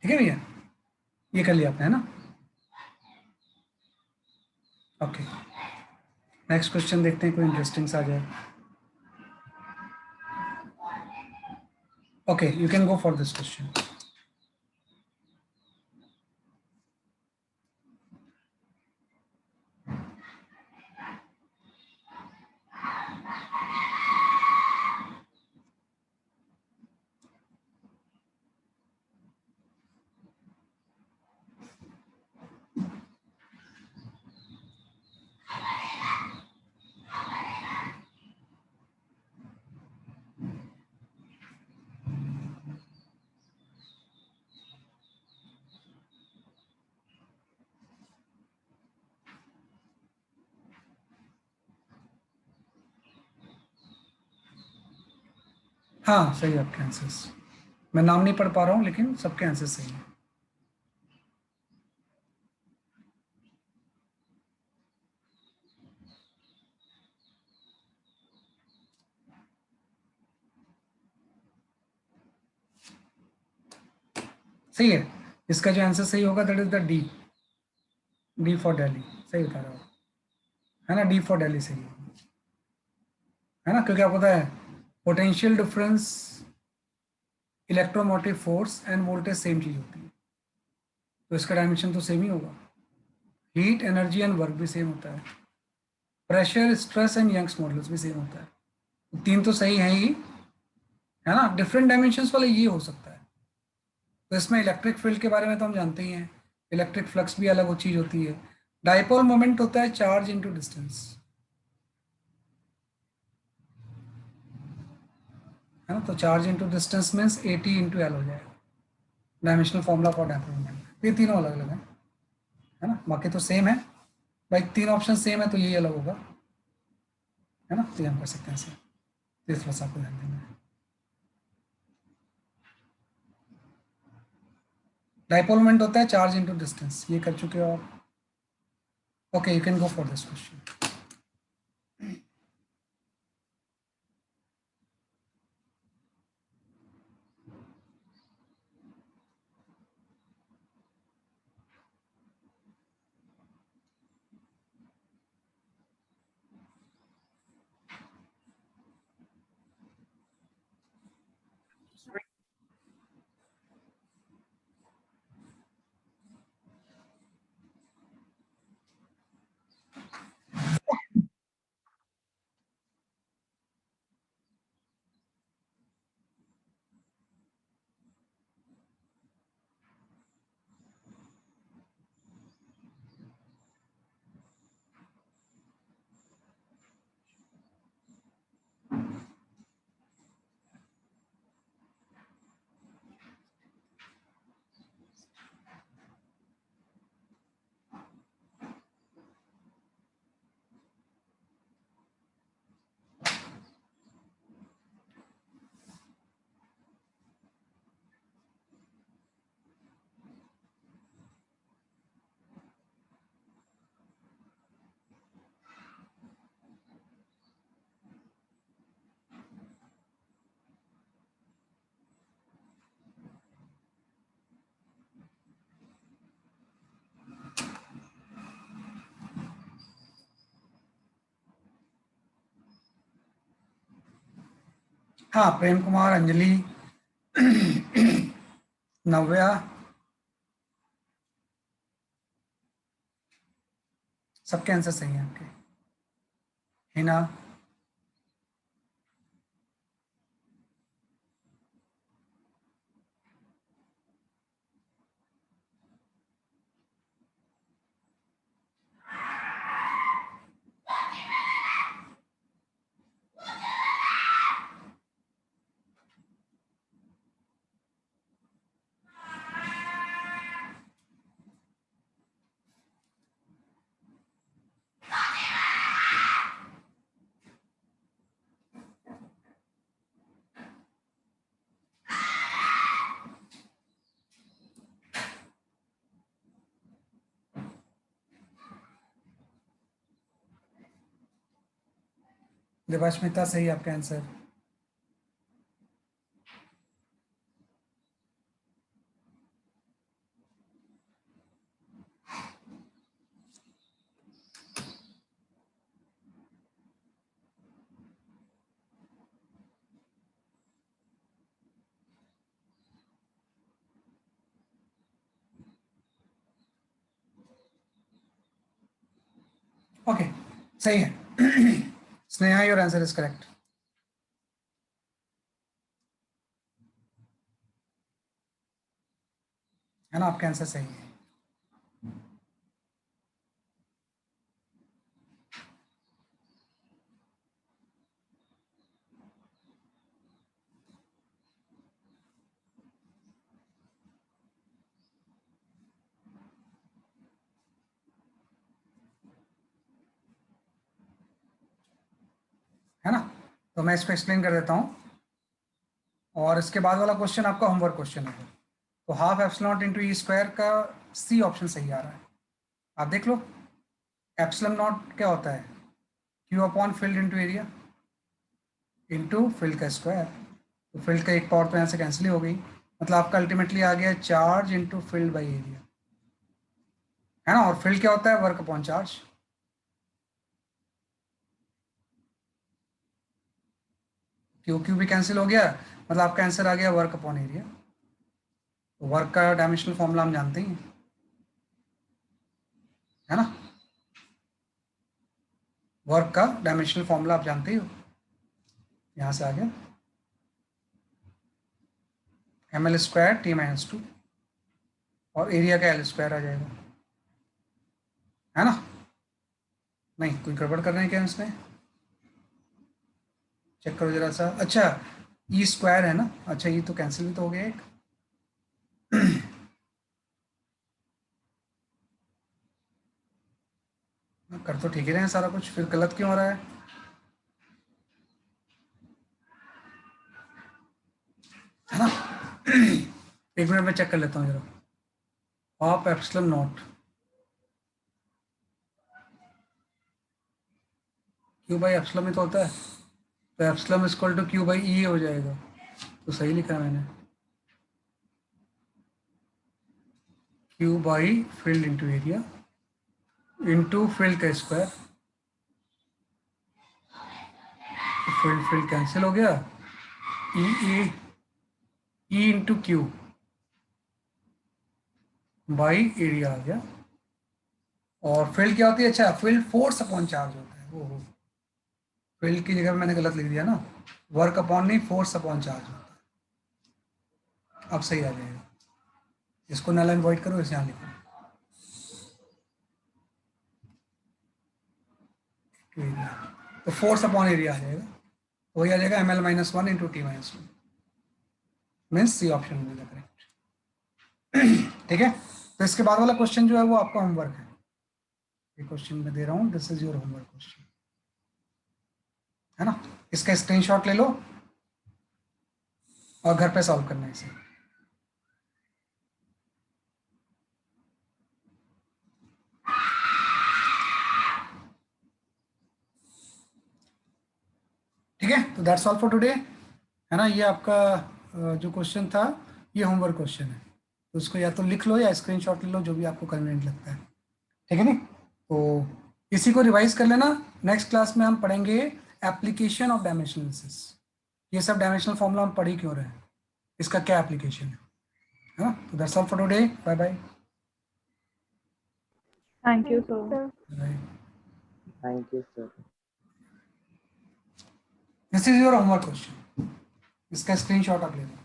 ठीक है भैया, ये कर लिया आपने, है ना। ओके, नेक्स्ट क्वेश्चन देखते हैं, कोई इंटरेस्टिंग सा आ जाए। Okay, you can go for this question. हाँ सही है आपके आंसर्स, मैं नाम नहीं पढ़ पा रहा हूँ लेकिन सबके आंसर सही है। सही है, इसका जो आंसर सही होगा that is the D, D for Delhi, सही बता रहा हूँ, है ना, डी फॉर दिल्ली सही है ना, क्योंकि आपको पता है potential difference, electromotive force end voltage same चीज होती है, तो इसका डायमेंशन तो सेम ही होगा। हीट एनर्जी एंड वर्क भी सेम होता है, pressure stress and Young's modulus भी सेम होता है, तो तीन तो सही है ही, है ना। डिफरेंट डायमेंशंस वाले ये हो सकता है, तो इसमें इलेक्ट्रिक फील्ड के बारे में तो हम जानते ही हैं, इलेक्ट्रिक फ्लक्स भी अलग वो चीज होती है। डाइपोल मोमेंट होता है चार्ज इनटू डिस्टेंस, है ना, तो charge into distance means eighty into L हो जाएगा, dimensional formula for dipole moment. ये तीनों अलग अलग है ना, बाकी तो सेम है भाई, तीन ऑप्शन सेम है तो यही अलग होगा, है ना, तो ये हम कर सकते हैं ऐसे, तो इस बस आपको ध्यान देना है। डाइपोल मोमेंट होता है चार्ज इनटू डिस्टेंस, ये कर चुके हो आप। Okay, you can go for this question. हाँ, प्रेम कुमार, अंजलि, नव्या, सबके आंसर सही हैं आपके। हिना, देवाश्मिता, सही आपका आंसर। ओके, सही है। Sneha, your answer is correct. है ना, आपका आंसर सही है। है ना, तो मैं इसको एक्सप्लेन कर देता हूँ, और इसके बाद वाला क्वेश्चन आपका होमवर्क क्वेश्चन है। तो half epsilon not into E square का सी ऑप्शन सही आ रहा है, आप देख लो। एप्सिलॉन नॉट क्या होता है? Q upon field into area into field का स्क्वायर। तो फील्ड का एक पावर तो यहाँ से कैंसिल ही हो गई, मतलब आपका अल्टीमेटली आ गया charge into field by area, है ना। और फील्ड क्या होता है? Work upon charge. Q Q भी कैंसिल हो गया, मतलब आपका आंसर आ गया वर्क अपॉन एरिया। तो वर्क का डायमेंशनल फॉर्मूला हम जानते ही हैं, है ना। वर्क का डायमेंशनल फॉर्मूला आप जानते ही हो, यहाँ से आ गया ml स्क्वायर t-2, और एरिया का एल स्क्वायर आ जाएगा, है ना। नहीं, कोई गड़बड़ कर रहे हैं क्या इसमें? चेक करो जरा सा। अच्छा, ई स्क्वायर है ना, अच्छा ये तो कैंसिल भी तो हो गया एक। कर तो ठीक ही रहे हैं सारा कुछ, फिर गलत क्यों हो रहा है? है ना। एक मिनट में चेक कर लेता हूँ जरा। Half epsilon naught Q by epsilon में तो होता है, तो epsilon equal to Q by E हो जाएगा, तो सही लिखा है मैंने। Q by field into area into field का स्क्वायर। तो फील्ड फील्ड कैंसिल हो गया, E E E into Q by area आ गया। और फील्ड क्या होती है? अच्छा, फील्ड फोर्स अपॉन चार्ज होता है। वो फील्ड की जगह मैंने गलत लिख दिया ना, वर्क अपॉन नहीं, फोर्स अपॉन चार्ज होता है। अब सही आ जाएगा, इसको नल एंड वॉइड करो, इसे यहाँ लिखो एरिया, तो फोर्स अपॉन एरिया आ जाएगा, तो वही आ जाएगा ml-1 into t-1, means C option will be correct. ठीक है, तो इसके बाद वाला क्वेश्चन जो है वो आपका होमवर्क है। ये क्वेश्चन मैं दे रहा हूँ, this is your homework question, है ना। इसका स्क्रीनशॉट ले लो और घर पे सॉल्व करना है इसे। ठीक है, तो दैट्स ऑल फॉर टुडे, है ना। ये आपका जो क्वेश्चन था, ये होमवर्क क्वेश्चन है, तो उसको या तो लिख लो या स्क्रीनशॉट ले लो, जो भी आपको कन्वीनियंट लगता है। ठीक है, नहीं तो इसी को रिवाइज कर लेना। नेक्स्ट क्लास में हम पढ़ेंगे एप्लीकेशन ऑफ डायमेंशनल एनालिसिस, ये सब डायमेंशनल फॉर्मूला हम पढ़ ही क्यों रहे हैं, इसका क्या एप्लीकेशन है ना? तो that's all for today, bye bye. Thank you, sir. Thank you, sir. This is your homework question, इसका स्क्रीनशॉट आप ले लो।